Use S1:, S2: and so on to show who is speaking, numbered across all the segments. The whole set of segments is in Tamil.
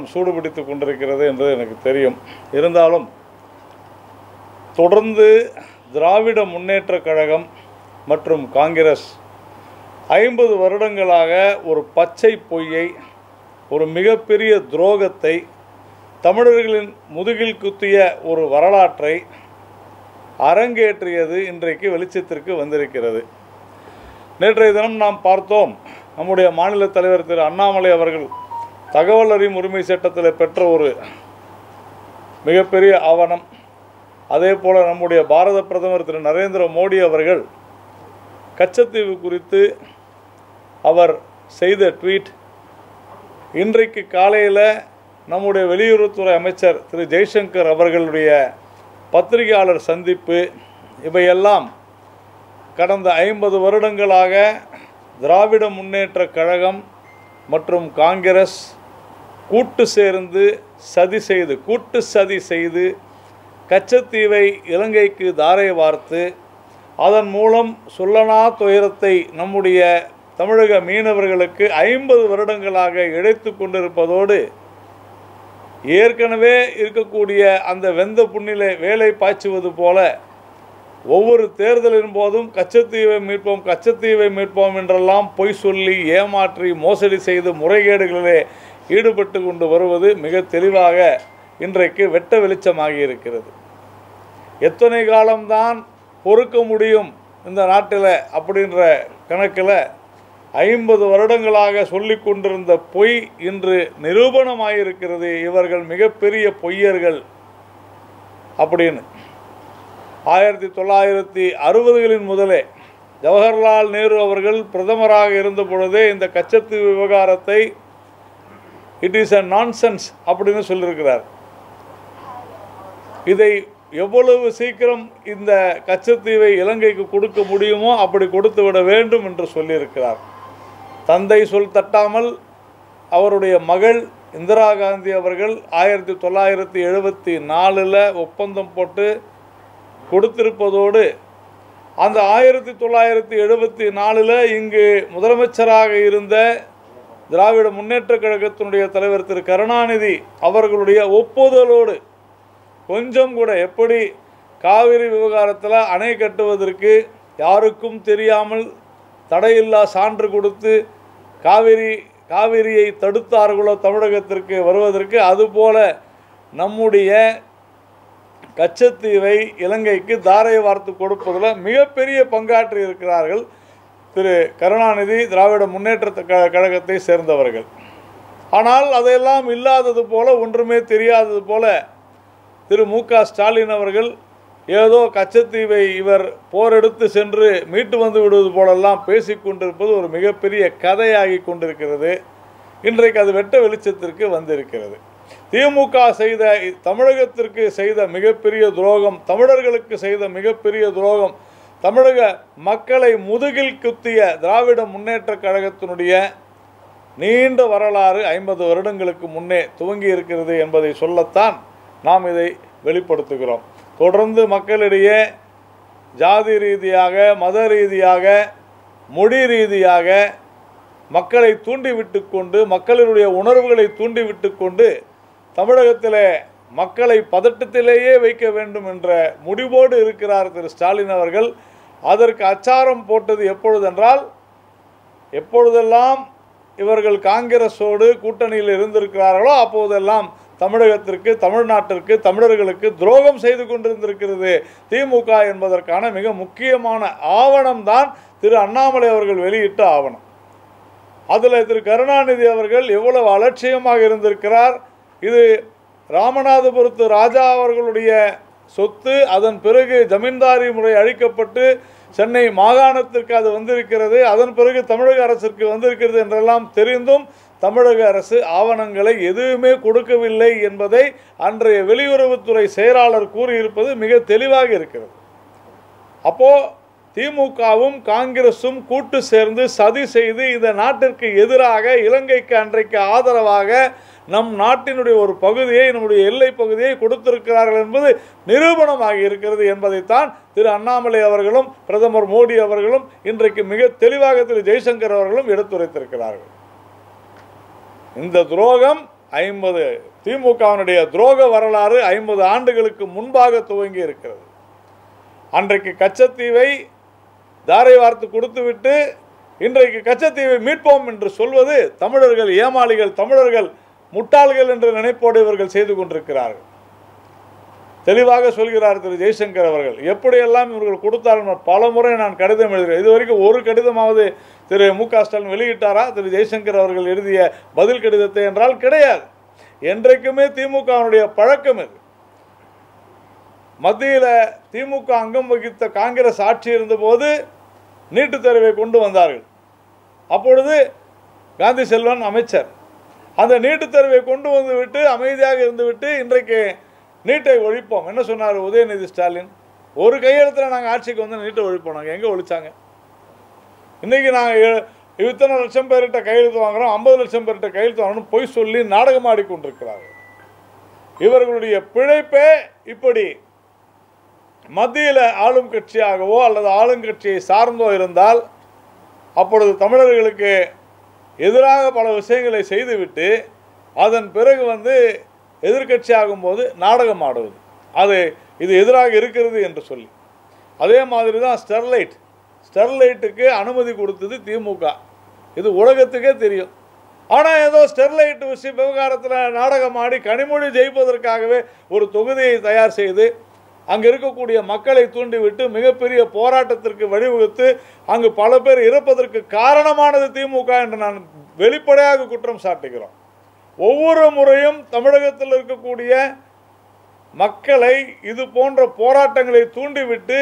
S1: சூடுபிடித்து கொண்டிருக்கிறது என்று எனக்கு தெரியும். இருந்தாலும் தொடர்ந்து திராவிட முன்னேற்றக் கழகம் மற்றும் காங்கிரஸ் 50 வருடங்களாக ஒரு பச்சை பொய்யை, ஒரு மிகப்பெரிய துரோகத்தை, தமிழர்களின் முதுகில் குத்திய ஒரு வரலாற்றை அரங்கேற்றியது இன்றைக்கு வெளிச்சத்திற்கு வந்திருக்கிறது. நேற்றைய தினம் நாம் பார்த்தோம், நம்முடைய மாநில தலைவர் திரு அண்ணாமலை அவர்கள் தகவல் அறியும் உரிமை சட்டத்தில் பெற்ற ஒரு மிகப்பெரிய ஆவணம். அதே போல் நம்முடைய பாரத பிரதமர் திரு நரேந்திர மோடி அவர்கள் கச்சத்தீவு குறித்து அவர் செய்த ட்வீட், இன்றைக்கு காலையில் நம்முடைய வெளியுறவுத்துறை அமைச்சர் திரு ஜெய்சங்கர் அவர்களுடைய பத்திரிகையாளர் சந்திப்பு, இவையெல்லாம் கடந்த 50 வருடங்களாக திராவிட முன்னேற்றக் கழகம் மற்றும் காங்கிரஸ் கூட்டு சதி செய்து கச்சத்தீவை இலங்கைக்கு தாரை வார்த்து அதன் மூலம் சொல்லனா துயரத்தை நம்முடைய தமிழக மீனவர்களுக்கு 50 வருடங்களாக இழைத்து கொண்டிருப்பதோடு, ஏற்கனவே இருக்கக்கூடிய அந்த வெந்த புண்ணிலே வேலை பாய்ச்சுவது போல ஒவ்வொரு தேர்தலின் போதும் கச்சத்தீவை மீட்போம் என்றெல்லாம் பொய் சொல்லி ஏமாற்றி மோசடி செய்து முறைகேடுகளிலே ஈடுபட்டு கொண்டு வருவது மிக தெளிவாக இன்றைக்கு வெட்ட வெளிச்சமாகி இருக்கிறது. எத்தனை காலம்தான் பொறுக்க முடியும் இந்த நாட்டில் அப்படின்ற கணக்கில் 50 வருடங்களாக சொல்லி கொண்டிருந்த பொய் இன்று நிரூபணமாயிருக்கிறது. இவர்கள் மிகப்பெரிய பொய்யர்கள் அப்படின்னு 1960களின் முதலே ஜவஹர்லால் நேரு அவர்கள் பிரதமராக இருந்த பொழுதே இந்த கச்சத்தீவு விவகாரத்தை இட் இஸ் அ நான்சென்ஸ் அப்படின்னு சொல்லியிருக்கிறார். இதை எவ்வளவு சீக்கிரம் இந்த கச்சத்தீவை இலங்கைக்கு கொடுக்க முடியுமோ அப்படி கொடுத்து விட வேண்டும் என்று சொல்லியிருக்கிறார். தந்தை சொல் தட்டாமல் அவருடைய மகள் இந்திரா காந்தி அவர்கள் 1974 ஒப்பந்தம் போட்டு கொடுத்திருப்பதோடு, அந்த 1974 இங்கு முதலமைச்சராக இருந்த திராவிட முன்னேற்றக் கழகத்தினுடைய தலைவர் திரு கருணாநிதி அவர்களுடைய ஒப்புதலோடு கொஞ்சம் கூட, எப்படி காவிரி விவகாரத்தில் அணை கட்டுவதற்கு யாருக்கும் தெரியாமல் தடையில்லா சான்று கொடுத்து காவிரியை தடுத்தார்களோ தமிழகத்திற்கு வருவதற்கு, அதுபோல நம்முடைய கச்சத்தீவை இலங்கைக்கு தாரை வார்த்து கொடுப்பதில் மிகப்பெரிய பங்காற்றி இருக்கிறார்கள் திரு கருணாநிதி, திராவிட முன்னேற்ற கழகத்தை சேர்ந்தவர்கள். ஆனால் அதையெல்லாம் இல்லாதது போல, ஒன்றுமே தெரியாதது போல திரு மு க ஸ்டாலின் அவர்கள் ஏதோ கச்சத்தீவை இவர் போரெடுத்து சென்று மீட்டு வந்து விடுவது போலெல்லாம் பேசிக்கொண்டிருப்பது ஒரு மிகப்பெரிய கதையாகி கொண்டிருக்கிறது. இன்றைக்கு அது வெட்ட வெளிச்சத்திற்கு வந்திருக்கிறது. திமுக தமிழகத்திற்கு செய்த மிகப்பெரிய துரோகம், தமிழர்களுக்கு செய்த மிகப்பெரிய துரோகம், தமிழக மக்களை முதுகில் குத்திய திராவிட முன்னேற்றக் கழகத்தினுடைய நீண்ட வரலாறு 50 வருடங்களுக்கு முன்னே துவங்கி இருக்கிறது என்பதை சொல்லத்தான் நாம் இதை வெளிப்படுத்துகிறோம். தொடர்ந்து மக்களிடையே ஜாதி ரீதியாக, மத ரீதியாக, மொழி ரீதியாக மக்களை தூண்டிவிட்டு கொண்டு, மக்களுடைய உணர்வுகளை தூண்டிவிட்டு கொண்டு தமிழகத்தில் மக்களை பதட்டத்திலேயே வைக்க வேண்டும் என்ற முடிவோடு இருக்கிறார் திரு ஸ்டாலின் அவர்கள். அதற்கு அச்சாரம் போட்டது எப்பொழுதென்றால், எப்பொழுதெல்லாம் இவர்கள் காங்கிரஸோடு கூட்டணியில் இருந்திருக்கிறார்களோ அப்போதெல்லாம் தமிழகத்திற்கு, தமிழ்நாட்டிற்கு, தமிழர்களுக்கு துரோகம் செய்து கொண்டிருந்திருக்கிறது திமுக என்பதற்கான மிக முக்கியமான ஆவணம்தான் திரு அண்ணாமலை அவர்கள் வெளியிட்ட ஆவணம். அதில் திரு கருணாநிதி அவர்கள் எவ்வளவு அலட்சியமாக இருந்திருக்கிறார். இது ராமநாதபுரத்து ராஜா அவர்களுடைய சொத்து, அதன் பிறகு ஜமீன்தாரி முறை அழிக்கப்பட்டு சென்னை மாகாணத்திற்கு அது வந்திருக்கிறது, அதன் பிறகு தமிழக அரசிற்கு வந்திருக்கிறது என்றெல்லாம் தெரிந்தும் தமிழக அரசு ஆவணங்களை எதுவுமே கொடுக்கவில்லை என்பதை அன்றைய வெளியுறவுத்துறை செயலாளர் கூறியிருப்பது மிக தெளிவாக இருக்கிறது. அப்போது திமுகவும் காங்கிரஸும் கூட்டு சேர்ந்து சதி செய்து இந்த நாட்டிற்கு எதிராக, இலங்கைக்கு அன்றைக்கு ஆதரவாக நம் நாட்டினுடைய ஒரு பகுதியை, நம்முடைய எல்லை பகுதியை கொடுத்திருக்கிறார்கள் என்பது நிரூபணமாகி இருக்கிறது என்பதைத்தான் திரு அண்ணாமலை அவர்களும் பிரதமர் மோடி அவர்களும் இன்றைக்கு மிக தெளிவாக திரு ஜெய்சங்கர் அவர்களும் எடுத்துரைத்திருக்கிறார்கள். இந்த துரோகம் திமுகவினுடைய துரோக வரலாறு 50 ஆண்டுகளுக்கு முன்பாக துவங்கி இருக்கிறது. அன்றைக்கு கச்சத்தீவை தாரை வார்த்து கொடுத்துவிட்டு இன்றைக்கு கச்சத்தீவை மீட்போம் என்று சொல்வது தமிழர்கள் ஏமாளிகள், தமிழர்கள் முட்டாள்கள் என்ற நினைப்போடு இவர்கள் செய்து கொண்டிருக்கிறார்கள். தெளிவாக சொல்கிறார் திரு ஜெய்சங்கர் அவர்கள். எப்படியெல்லாம் இவர்கள் கொடுத்தார்கள் பல முறை நான் கடிதம் எழுதுகிறேன். இதுவரைக்கும் ஒரு கடிதமாவது திரு மு.க. ஸ்டாலின் வெளியிட்டாரா திரு ஜெய்சங்கர் அவர்கள் எழுதிய பதில் கடிதத்தை என்றால் கிடையாது. என்றைக்குமே திமுகவினுடைய பழக்கம் இது. மத்தியில் திமுக அங்கம் வகித்த காங்கிரஸ் ஆட்சி இருந்தபோது நீட்டுத் தேர்வை கொண்டு வந்தார்கள். அப்பொழுது காந்தி செல்வன் அமைச்சர் அந்த நீட்டுத் தேர்வை கொண்டு வந்து விட்டு அமைதியாக இருந்துவிட்டு இன்றைக்கு நீட்டை ஒழிப்போம் என்ன சொன்னார் உதயநிதி ஸ்டாலின்? ஒரு கையெழுத்தில் நாங்கள் ஆட்சிக்கு வந்து நீட்டை ஒழிப்போம். நாங்கள் எங்கே ஒழிச்சாங்க? இன்றைக்கி நாங்கள் இத்தனை லட்சம் பேர்கிட்ட கையெழுத்து வாங்குகிறோம், 50 லட்சம் பேர்கிட்ட கையெழுத்து வாங்கணும் பொய் சொல்லி நாடகம் ஆடிக்கொண்டிருக்கிறார்கள். இவர்களுடைய பிழைப்பே இப்படி. மத்தியில் ஆளும் கட்சியாகவோ அல்லது ஆளுங்கட்சியை சார்ந்தோ இருந்தால் அப்பொழுது தமிழர்களுக்கு எதிராக பல விஷயங்களை செய்துவிட்டு அதன் பிறகு வந்து எதிர்கட்சி ஆகும்போது நாடகம் ஆடுவது, இது எதிராக இருக்கிறது என்று சொல்லி. அதே மாதிரி தான் ஸ்டெர்லைட்டுக்கு அனுமதி கொடுத்தது திமுக. இது உலகத்துக்கே தெரியும். ஆனால் ஏதோ ஸ்டெர்லைட் விவகாரத்தில் நாடகம் ஆடி கனிமொழி ஜெயிப்பதற்காகவே ஒரு தொகுதியை தயார் செய்து அங்கே இருக்கக்கூடிய மக்களை தூண்டிவிட்டு மிகப்பெரிய போராட்டத்திற்கு வழிவகுத்து அங்கு பல பேர் இறப்பதற்கு காரணமானது திமுக என்று நான் வெளிப்படையாக குற்றம் சாட்டுகிறோம். ஒவ்வொரு முறையும் தமிழகத்தில் இருக்கக்கூடிய மக்களை இது போன்ற போராட்டங்களை தூண்டிவிட்டு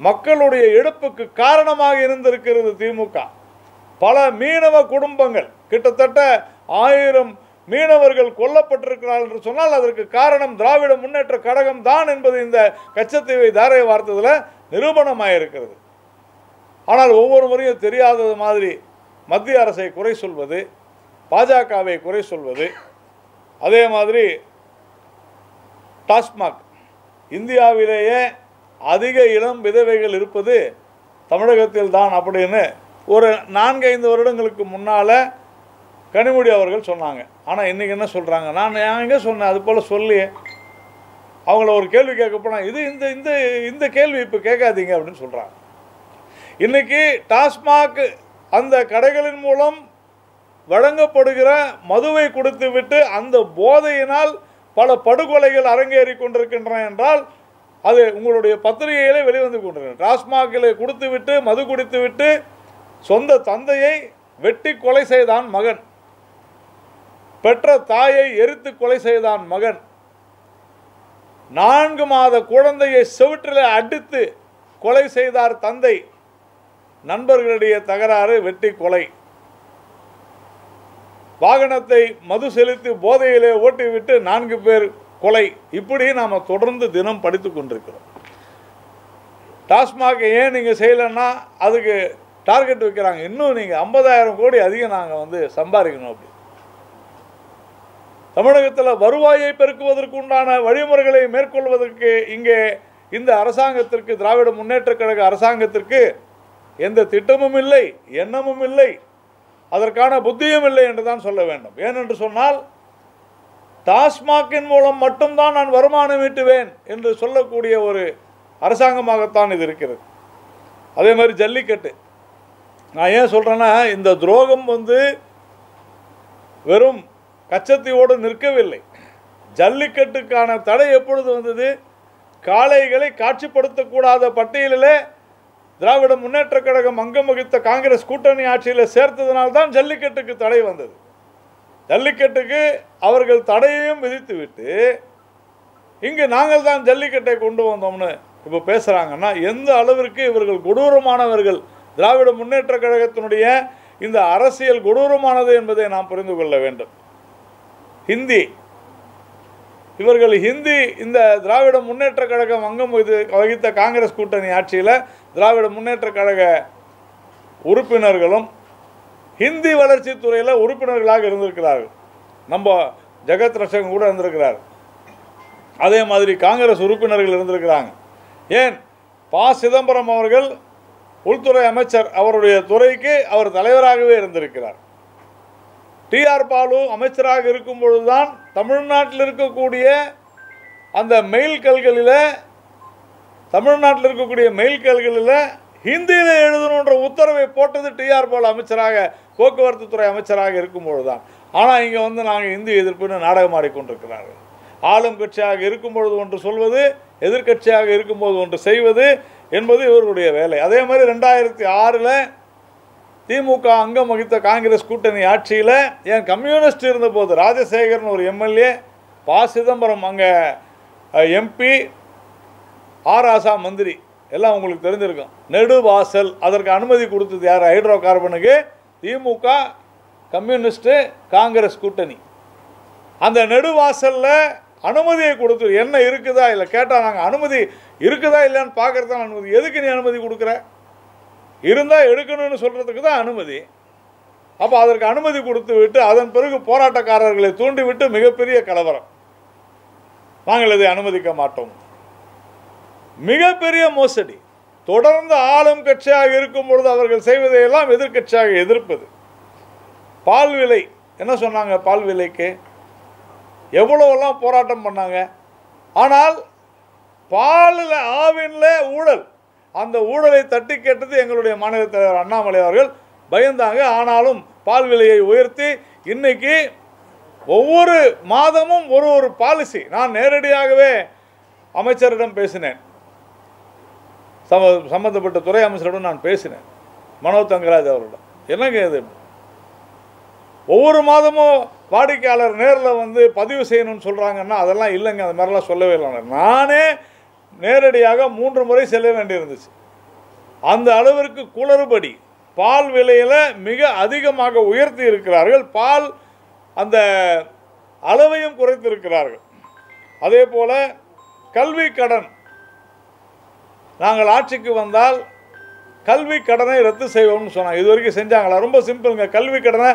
S1: மக்களுடைய இழப்புக்கு காரணமாக இருந்திருக்கிறது திமுக. பல மீனவ குடும்பங்கள் கிட்டத்தட்ட 1000 மீனவர்கள் கொல்லப்பட்டிருக்கிறார்கள் என்று சொன்னால் அதற்கு காரணம் திராவிட முன்னேற்ற கழகம் தான் என்பது இந்த கச்சத்தீவை தாரை வார்த்ததில் நிரூபணமாயிருக்கிறது. ஆனால் ஒவ்வொரு முறையும் தெரியாதது மாதிரி மத்திய அரசை குறை சொல்வது, பாஜகவை குறை சொல்வது, அதே மாதிரி டாஸ்மாக் இந்தியாவிலேயே அதிக இளம் விதவைகள் இருப்பது தமிழகத்தில் தான் அப்படின்னு ஒரு 4-5 வருடங்களுக்கு முன்னால் கனிமொழி அவர்கள் சொன்னாங்க. ஆனால் இன்றைக்கி என்ன சொல்கிறாங்க? நான் எங்கே சொன்னேன் அது போல் சொல்லியே. அவங்கள ஒரு கேள்வி கேட்க போனால் இது இந்த இந்த இந்த கேள்வி இப்போ கேட்காதீங்க அப்படின்னு சொல்கிறாங்க. இன்றைக்கி டாஸ்மாக் அந்த கடைகளின் மூலம் வழங்கப்படுகிற மதுவை கொடுத்து விட்டு அந்த போதையினால் பல படுகொலைகள் அரங்கேறி கொண்டிருக்கின்றன என்றால் அது உங்களுடைய பத்திரிகையிலே வெளிவந்து கொண்டிருக்கிறது. டாஸ்மாகில் கொடுத்து விட்டு மது குடித்து விட்டு சொந்த தந்தையை வெட்டி கொலை செய்தான் மகன், பெற்ற தாயை எரித்து கொலை செய்தான் மகன், 4 மாத குழந்தையை செவிற்றில் அடித்து கொலை செய்தார் தந்தை, நண்பர்களுடைய தகராறு வெட்டி கொலை, வாகனத்தை மது செலுத்தி போதையிலே ஓட்டிவிட்டு 4 பேர் கொலை. இப்படி நாம் தொடர்ந்து தினம் படித்து கொண்டிருக்கிறோம். டாஸ்மாக் ஏன் நீங்கள் செய்யலைன்னா அதுக்கு டார்கெட் வைக்கிறாங்க. இன்னும் நீங்கள் 50,000 கோடி அதிகம் நாங்கள் வந்து சம்பாதிக்கணும். அப்படி தமிழகத்தில் வருவாயை பெருக்குவதற்கு உண்டான வழிமுறைகளை மேற்கொள்வதற்கு இங்கே இந்த அரசாங்கத்திற்கு, திராவிட முன்னேற்ற கழக அரசாங்கத்திற்கு எந்த திட்டமும் இல்லை, எண்ணமும் இல்லை, அதற்கான புத்தியும் இல்லை என்று தான் சொல்ல வேண்டும். ஏனென்று சொன்னால் டாஸ்மாகின் மூலம் மட்டும்தான் நான் வருமானம் ஈட்டுவேன் என்று சொல்லக்கூடிய ஒரு அரசாங்கமாகத்தான் இது இருக்கிறது. அதே மாதிரி ஜல்லிக்கட்டு, நான் ஏன் சொல்கிறேன்னா இந்த துரோகம் வந்து வெறும் கச்சத்தீவோடு நிற்கவில்லை. ஜல்லிக்கட்டுக்கான தடை எப்பொழுது வந்தது? காளைகளை காட்சிப்படுத்தக்கூடாத பட்டியலிலே திராவிட முன்னேற்ற கழகம் அங்கம் வகித்த காங்கிரஸ் கூட்டணி ஆட்சியில் சேர்த்ததனால்தான் ஜல்லிக்கட்டுக்கு தடை வந்தது. ஜல்லிக்கட்டுக்கு அவர்கள் தடையையும் விதித்துவிட்டு இங்கு நாங்கள் தான் ஜல்லிக்கட்டை கொண்டு வந்தோம்னு இப்போ பேசுகிறாங்கன்னா எந்த அளவிற்கு இவர்கள் கொடூரமானவர்கள், திராவிட முன்னேற்ற கழகத்தினுடைய இந்த அரசியல் கொடூரமானது என்பதை நாம் புரிந்து கொள்ள வேண்டும். ஹிந்தி, இவர்கள் ஹிந்தி இந்த திராவிட முன்னேற்ற கழகம் அங்கம் வகித்த காங்கிரஸ் கூட்டணி ஆட்சியில் திராவிட முன்னேற்ற கழக உறுப்பினர்களும் ஹிந்தி வளர்ச்சித்துறையில் உறுப்பினர்களாக இருந்திருக்கிறார்கள். நம்ம ஜெகத் ரட்சகன் கூட இருந்திருக்கிறார். அதே மாதிரி காங்கிரஸ் உறுப்பினர்கள் இருந்திருக்கிறாங்க. ஏன் ப. சிதம்பரம் அவர்கள் உள்துறை அமைச்சர், அவருடைய துறைக்கு அவர் தலைவராகவே இருந்திருக்கிறார். டிஆர் பாலு அமைச்சராக இருக்கும் பொழுதுதான் தமிழ்நாட்டில் இருக்கக்கூடிய அந்த தமிழ்நாட்டில் இருக்கக்கூடிய மெயில்கல்களில் ஹிந்தியில் எழுதணுன்ற உத்தரவை போட்டது டிஆர் பாலு அமைச்சராக, போக்குவரத்து துறை அமைச்சராக இருக்கும்பொழுது தான். ஆனால் இங்கே வந்து நாங்கள் இந்தி எதிர்ப்புன்னு நாடகம் ஆடிக்கொண்டிருக்கிறார்கள். ஆளும் கட்சியாக இருக்கும்பொழுது ஒன்று சொல்வது, எதிர்கட்சியாக இருக்கும்போது ஒன்று செய்வது என்பது இவர்களுடைய வேலை. அதே மாதிரி 2006 திமுக அங்கம் வகித்த காங்கிரஸ் கூட்டணி ஆட்சியில் என் கம்யூனிஸ்ட் இருந்தபோது ராஜசேகரன் ஒரு எம்எல்ஏ, ப. சிதம்பரம் அங்கே எம்பி, ஆர். ராசா மந்திரி, எல்லாம் உங்களுக்கு தெரிஞ்சிருக்கும். நெடுவாசல் அதற்கு அனுமதி கொடுத்தது யார்? ஹைட்ரோ கார்பனுக்கு திமுக, கம்யூனிஸ்ட்டு, காங்கிரஸ் கூட்டணி. அந்த நெடுவாசலில் அனுமதியை கொடுத்து என்ன இருக்குதா இல்லை கேட்டால் நாங்கள் அனுமதி இருக்குதா இல்லைன்னு பார்க்குறது தான் அனுமதி. எதுக்கு நீ அனுமதி கொடுக்குற? இருந்தால் எடுக்கணும்னு சொல்கிறதுக்கு தான் அனுமதி. அப்போ அதற்கு அனுமதி கொடுத்து விட்டு அதன் பிறகு போராட்டக்காரர்களை தூண்டிவிட்டு மிகப்பெரிய கலவரம். நாங்கள் இதை அனுமதிக்க மாட்டோம். மிகப்பெரிய மோசடி. தொடர்ந்து ஆளும் கட்சியாக இருக்கும் பொழுது அவர்கள் செய்வதையெல்லாம் எதிர்கட்சியாக எதிர்ப்பது. பால் விலை என்ன சொன்னாங்க? பால் விலைக்கு எவ்வளோலாம் போராட்டம் பண்ணாங்க. ஆனால் பாலில் ஆவின்ல ஊழல், அந்த ஊழலை தட்டி கேட்டது எங்களுடைய மாநில தலைவர் அண்ணாமலை அவர்கள். பயந்தாங்க. ஆனாலும் பால் விலையை உயர்த்தி இன்னைக்கு ஒவ்வொரு மாதமும் ஒரு பாலிசி. நான் நேரடியாகவே அமைச்சரிடம் பேசினேன், சம்பந்தப்பட்ட துறை அமைச்சரிடம் நான் பேசினேன், மனோ தங்கராஜ் அவரிடம். என்னங்க இது, ஒவ்வொரு மாதமும் வாடிக்கையாளர் நேரில் வந்து பதிவு செய்யணும்னு சொல்கிறாங்கன்னா அதெல்லாம் இல்லைங்க, அது மாதிரிலாம் சொல்லவே இல்லை. நானே நேரடியாக 3 முறை செல்ல வேண்டியிருந்துச்சு. அந்த அளவிற்கு குளறுபடி பால் விலையில் மிக அதிகமாக உயர்த்தி இருக்கிறார்கள். பால் அந்த அளவையும் குறைத்திருக்கிறார்கள். அதே போல் கல்வி கடன், நாங்கள் ஆட்சிக்கு வந்தால் கல்வி கடனை ரத்து செய்வோம்னு சொன்னாங்க. இது வரைக்கும் செஞ்சாங்களா? ரொம்ப சிம்பிளுங்க. கல்வி கடனை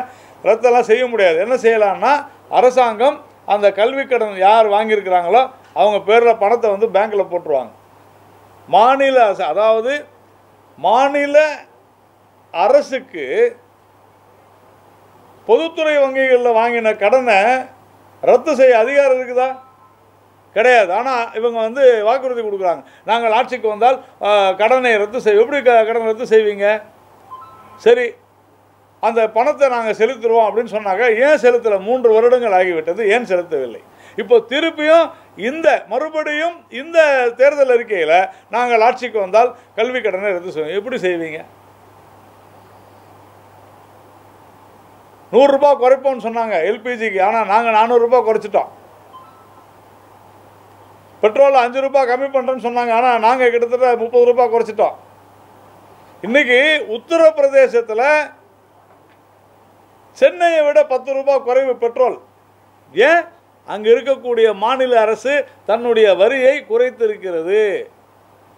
S1: ரத்தெல்லாம் செய்ய முடியாது. என்ன செய்யலாம்னா அரசாங்கம் அந்த கல்வி கடன் யார் வாங்கியிருக்கிறாங்களோ அவங்க பேரில் பணத்தை வந்து பேங்க்கில் போட்டுருவாங்க. மாநில அரசு, அதாவது மாநில அரசுக்கு பொதுத்துறை வங்கிகளில் வாங்கின கடனை ரத்து செய்ய அதிகாரம் இருக்குதா? கிடையாது. ஆனால் இவங்க வந்து வாக்குறுதி கொடுக்குறாங்க, நாங்கள் ஆட்சிக்கு வந்தால் கடனை ரத்து செய்வோம். எப்படி கடனை ரத்து செய்வீங்க? சரி, அந்த பணத்தை நாங்கள் செலுத்துருவோம் அப்படின்னு சொன்னாங்க. ஏன் செலுத்தலை? 3 வருடங்கள் ஆகிவிட்டது. ஏன் செலுத்தவில்லை? இப்போ திருப்பியும் மறுபடியும் இந்த தேர்தல் அறிக்கையில் நாங்கள் ஆட்சிக்கு வந்தால் கல்வி கடனை ரத்து செய்வோம். எப்படி செய்வீங்க? 100 ரூபாய் குறைப்போம்னு சொன்னாங்க எல்பிஜிக்கு. ஆனால் நாங்கள் 400 ரூபாய் குறைச்சிட்டோம். பெட்ரோல் 5 ரூபாய் கம்மி பண்ணுறேன்னு சொன்னாங்க. ஆனால் நாங்கள் கிட்டத்தட்ட 30 ரூபாய் குறைச்சிட்டோம். இன்னைக்கு உத்தரப்பிரதேசத்தில் சென்னையை விட 10 ரூபாய் குறைவு பெட்ரோல். ஏன்? அங்கே இருக்கக்கூடிய மாநில அரசு தன்னுடைய வரியை குறைத்திருக்கிறது.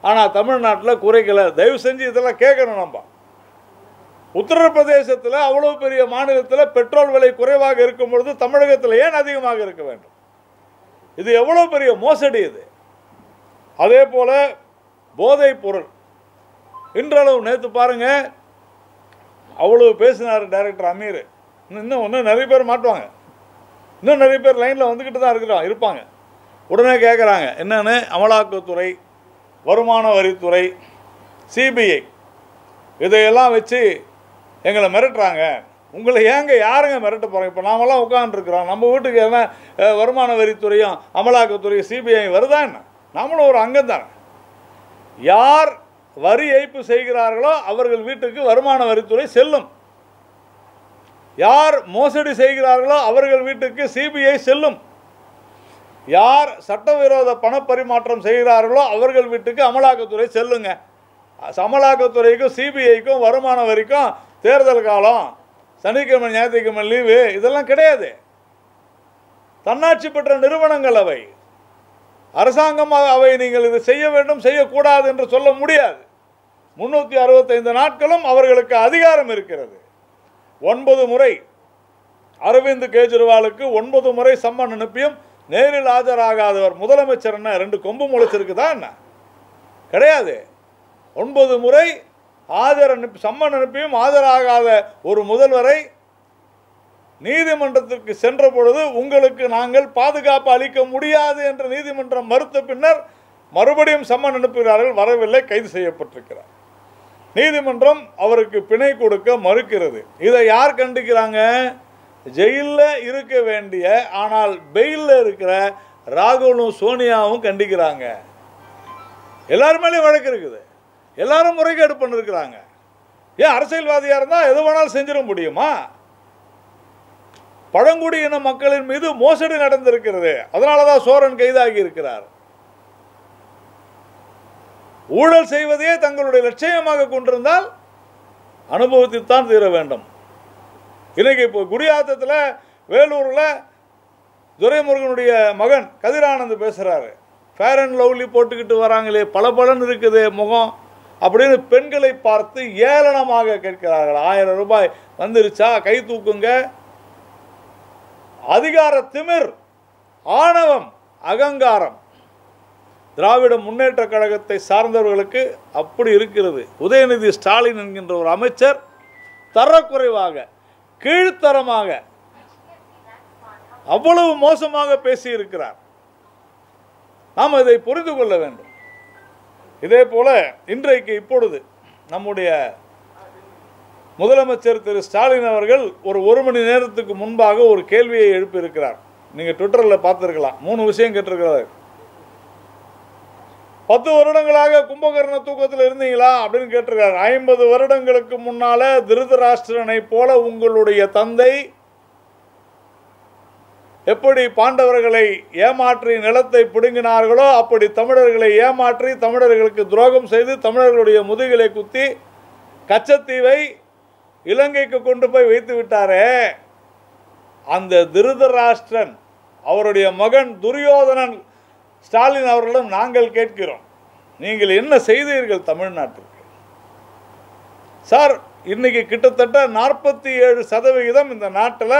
S1: ஆனால் தமிழ்நாட்டில் குறைக்கலை. தயவு செஞ்சு இதெல்லாம் கேட்கணும். நம்ம உத்தரப்பிரதேசத்தில் அவ்வளோ பெரிய மாநிலத்தில் பெட்ரோல் விலை குறைவாக இருக்கும் பொழுது தமிழகத்தில் ஏன் அதிகமாக இருக்க வேண்டும்? இது எவ்வளோ பெரிய மோசடி இது. அதே போல் போதைப் பொருள் இன்றளவு நேற்று பாருங்க அவ்வளோ பேசினார் டைரக்டர் அமீர். இன்னும் நிறைய பேர் மாட்டுவாங்க, இன்னும் நிறைய பேர் லைனில் வந்துக்கிட்டு தான் இருப்பாங்க. உடனே கேட்குறாங்க என்னென்னு, அமலாக்கத்துறை, வருமான வரித்துறை, சிபிஐ இதையெல்லாம் வச்சு எங்களை மிரட்டுறாங்க. உங்களை யாருங்க மிரட்ட போகிறாங்க? இப்போ நாமெல்லாம் உட்காந்துருக்குறோம், நம்ம வீட்டுக்கு என்ன வருமான வரித்துறையும் அமலாக்கத்துறையும் சிபிஐ வருதா என்ன? நம்மளும் ஒரு அங்கம் தானே. யார் வரி ஏய்ப்பு செய்கிறார்களோ அவர்கள் வீட்டுக்கு வருமான வரித்துறை செல்லும். யார் மோசடி செய்கிறார்களோ அவர்கள் வீட்டுக்கு சிபிஐ செல்லும். யார் சட்டவிரோத பணப்பரிமாற்றம் செய்கிறார்களோ அவர்கள் வீட்டுக்கு அமலாக்கத்துறை செல்லுங்க. அமலாக்கத்துறைக்கும் சிபிஐக்கும் வருமான வரிக்கும் தேர்தல் காலம், சனிக்கிழமை ஞாயிற்றுக்கிழமை லீவு, இதெல்லாம் கிடையாது. தன்னாட்சி பெற்ற நிறுவனங்கள் அவை. அரசாங்கமாக அவை நீங்கள் இது செய்ய வேண்டும் செய்யக்கூடாது என்று சொல்ல முடியாது. 365 நாட்களும் அவர்களுக்கு அதிகாரம் இருக்கிறது. 9 முறை அரவிந்த் கெஜ்ரிவாலுக்கு 9 முறை சம்மன் அனுப்பியும் நேரில் ஆஜராகாதவர் முதலமைச்சர். என்ன 2 கொம்பு முளைச்சிருக்குதா என்ன? கிடையாது. 9 முறை சம்மன் அனுப்பியும் ஆஜராகாத ஒரு முதல்வரை நீதிமன்றத்திற்கு சென்ற பொழுது உங்களுக்கு நாங்கள் பாதுகாப்பு அளிக்க முடியாது என்று நீதிமன்றம் மறுத்த பின்னர் மறுபடியும் சம்மன் அனுப்புகிறார்கள், வரவில்லை, கைது செய்யப்பட்டிருக்கிறார். நீதிமன்றம் அவருக்கு பிணை கொடுக்க மறுக்கிறது. இதை யார் கண்டிக்கிறாங்க? ஜெயிலில் இருக்க வேண்டிய ஆனால் பெயிலில் இருக்கிற ராகுலும் சோனியாவும் கண்டிக்கிறாங்க. எல்லாருமே வழக்கு இருக்குது, எல்லாரும் முறைகேடு பண்ணிருக்கிறாங்க. ஏன் அரசியல்வாதியாக இருந்தால் எது வேணாலும் செஞ்சிட முடியுமா? பழங்குடியின மக்களின் மீது மோசடி நடந்திருக்கிறது, அதனாலதான் சோரன் கைதாகி இருக்கிறார். ஊழல் செய்வதையே தங்களுடைய லட்சியமாக கொண்டிருந்தால் அனுபவத்தைத்தான் தீர வேண்டும். இன்னைக்கு இப்போ குடியாத்தத்தில் வேலூரில் துரைமுருகனுடைய மகன் கதிரானந்த் பேசுகிறாரு. ஃபேர் அண்ட் லவ்லி போட்டுக்கிட்டு வராங்களே, பல பலன் இருக்குது முகம் அப்படின்னு பெண்களை பார்த்து ஏளனமாக கேட்கிறார்கள். 1000 ரூபாய் வந்துருச்சா கை தூக்குங்க. அதிகார திமிர், ஆணவம், அகங்காரம் திராவிட முன்னேற்ற கழகத்தை சார்ந்தவர்களுக்கு அப்படி இருக்கிறது. உதயநிதி ஸ்டாலின் என்கின்ற ஒரு அமைச்சர் தரக்குறைவாக, கீழ்த்தரமாக, அவ்வளவு மோசமாக பேசியிருக்கிறார். நாம் இதை புரிந்து கொள்ள வேண்டும். இதே போல இன்றைக்கு இப்பொழுது நம்முடைய முதலமைச்சர் திரு ஸ்டாலின் அவர்கள் ஒரு மணி நேரத்துக்கு முன்பாக ஒரு கேள்வியை எழுப்பியிருக்கிறார். நீங்கள் ட்விட்டரில் பார்த்துருக்கலாம். 3 விஷயம் கேட்டிருக்கிறார். 10 வருடங்களாக கும்பகர்ண தூக்கத்தில் இருந்தீங்களா அப்படின்னு கேட்டிருக்காரு. 50 வருடங்களுக்கு முன்னால திருதராஷ்டிரனை போல உங்களுடைய தந்தை எப்படி பாண்டவர்களை ஏமாற்றி நிலத்தை பிடுங்கினார்களோ அப்படி தமிழர்களை ஏமாற்றி தமிழர்களுக்கு துரோகம் செய்து தமிழர்களுடைய முதுகிலை குத்தி கச்சத்தீவை இலங்கைக்கு கொண்டு போய் வைத்து விட்டாரே, அந்த திருதராஷ்டிரன் அவருடைய மகன் துரியோதனன் ஸ்டாலின் அவர்களிடம் நாங்கள் கேட்கிறோம், நீங்கள் என்ன செய்தீர்கள் தமிழ்நாட்டிற்கு? சார், இன்னைக்கு கிட்டத்தட்ட 47% இந்த நாட்டில்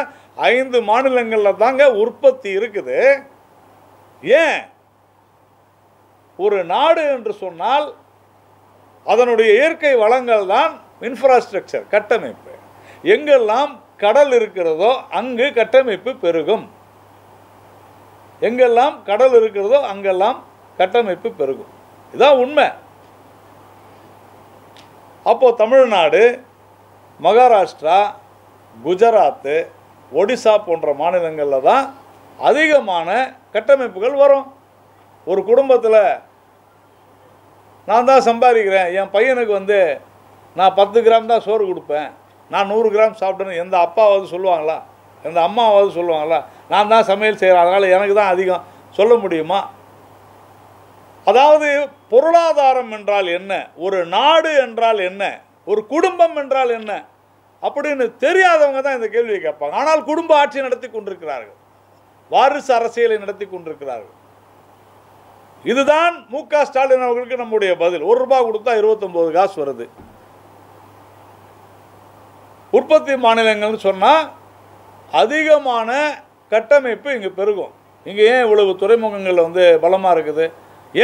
S1: 5 மாநிலங்களில் தாங்க உற்பத்தி இருக்குது. ஏன்? ஒரு நாடு என்று சொன்னால் அதனுடைய இயற்கை வளங்கள் தான் இன்ஃப்ராஸ்ட்ரக்சர், கட்டமைப்பு. எங்கெல்லாம் கடல் இருக்கிறதோ அங்கு கட்டமைப்பு பெருகும். எங்கெல்லாம் கடல் இருக்கிறதோ அங்கெல்லாம் கட்டமைப்பு பெருகும். இதான் உண்மை. அப்போ தமிழ்நாடு, மகாராஷ்டிரா, குஜராத்து, ஒடிசா போன்ற மாநிலங்களில் தான் அதிகமான கட்டமைப்புகள் வரும். ஒரு குடும்பத்தில் நான் தான் சம்பாதிக்கிறேன், என் பையனுக்கு நான் 10 கிராம் தான் சோறு கொடுப்பேன், நான் 100 கிராம் சாப்பிட்டேன்னு எந்த அப்பாவாவது சொல்லுவாங்களா? எந்த அம்மாவாவது சொல்லுவாங்களா? நான் தான் சமையல் செய்கிறேன் அதனால் எனக்கு தான் அதிகம் சொல்ல முடியுமா? அதாவது பொருளாதாரம் என்றால் என்ன, ஒரு நாடு என்றால் என்ன, ஒரு குடும்பம் என்றால் என்ன அப்படின்னு தெரியாதவங்க தான் இந்த கேள்வியை கேட்பாங்க. ஆனால் குடும்ப ஆட்சி நடத்தி கொண்டிருக்கிறார்கள், வாரிசு அரசியலை நடத்தி கொண்டிருக்கிறார்கள். இதுதான் மு.க. ஸ்டாலின் அவர்களுக்கு நம்முடைய பதில். 1 ரூபாய் கொடுத்தா 29 காசு வருது. உற்பத்தி மாநிலங்கள்னு சொன்னால் அதிகமான கட்டமைப்பு இங்கே பெருகும். இங்கே ஏன் இவ்வளவு துறைமுகங்கள் பலமாக இருக்குது?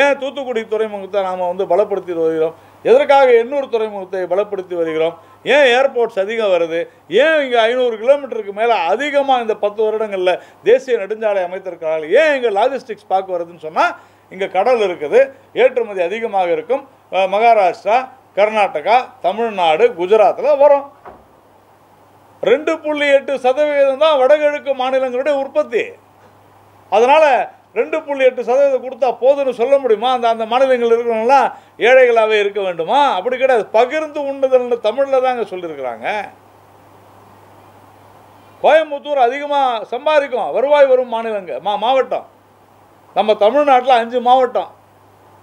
S1: ஏன் தூத்துக்குடி துறைமுகத்தை நாம் பலப்படுத்தி வருகிறோம்? எதற்காக எண்ணூர் துறைமுகத்தை பலப்படுத்தி வருகிறோம்? ஏன் ஏர்போர்ட்ஸ் அதிகம் வருது? ஏன் இங்கே 500 கிலோமீட்டருக்கு மேலே அதிகமாக இந்த 10 வருடங்களில் தேசிய நெடுஞ்சாலை அமைத்திருக்கிறார்கள்? ஏன் இங்கே லாஜிஸ்டிக்ஸ் பார்க்க வருதுன்னு சொன்னால் இங்கே கடல் இருக்குது, ஏற்றுமதி அதிகமாக இருக்கும். மகாராஷ்டிரா, கர்நாடகா, தமிழ்நாடு, குஜராத்தில் வரும். 2.8% தான் வடகிழக்கு மாநிலங்களுடைய உற்பத்தி. அதனால் 2.8% கொடுத்தா போதுன்னு சொல்ல முடியுமா? அந்த மாநிலங்கள் இருக்கிறவங்களாம் ஏழைகளாகவே இருக்க வேண்டுமா? அப்படி கிடையாது. பகிர்ந்து உண்ணுதல்னு தமிழில் தாங்க சொல்லியிருக்கிறாங்க. கோயம்புத்தூர் அதிகமாக சம்பாதிக்கும், வருவாய் வரும் மாவட்டம். நம்ம தமிழ்நாட்டில் 5 மாவட்டம்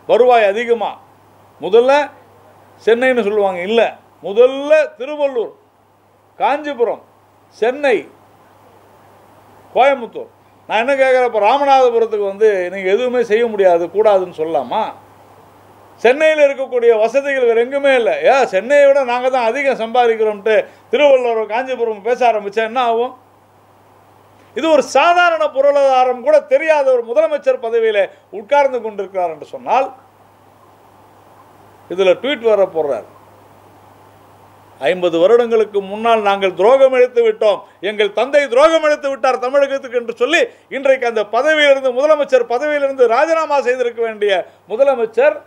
S1: வருவாய் அதிகமாக. முதல்ல சென்னைன்னு சொல்லுவாங்க, இல்லை, முதல்ல திருவள்ளூர், காஞ்சிபுரம், சென்னை, கோயம்புத்தூர். நான் என்ன கேட்குறேன், இப்போ ராமநாதபுரத்துக்கு நீங்கள் எதுவுமே செய்ய முடியாது, கூடாதுன்னு சொல்லலாமா? சென்னையில் இருக்கக்கூடிய வசதிகள் வேறு எங்குமே இல்லை. சென்னையை விட நாங்கள் தான் அதிகம் சம்பாதிக்கிறோம்ட்டு திருவள்ளூர், காஞ்சிபுரம் பேச ஆரம்பித்தா என்ன ஆகும்? இது ஒரு சாதாரண பொருளாதாரம் கூட தெரியாத ஒரு முதலமைச்சர் பதவியில் உட்கார்ந்து கொண்டிருக்கிறார் என்று சொன்னால் இதில் ட்வீட் வர போடுறார். 50 வருடங்களுக்கு முன்னால் நாங்கள் துரோகம் இழைத்து விட்டோம், எங்கள் தந்தை துரோகம் இழைத்து விட்டார் தமிழகத்துக்கு என்று சொல்லி இன்றைக்கு அந்த பதவியிலிருந்து, முதலமைச்சர் பதவியிலிருந்து ராஜினாமா செய்திருக்க வேண்டிய முதலமைச்சர்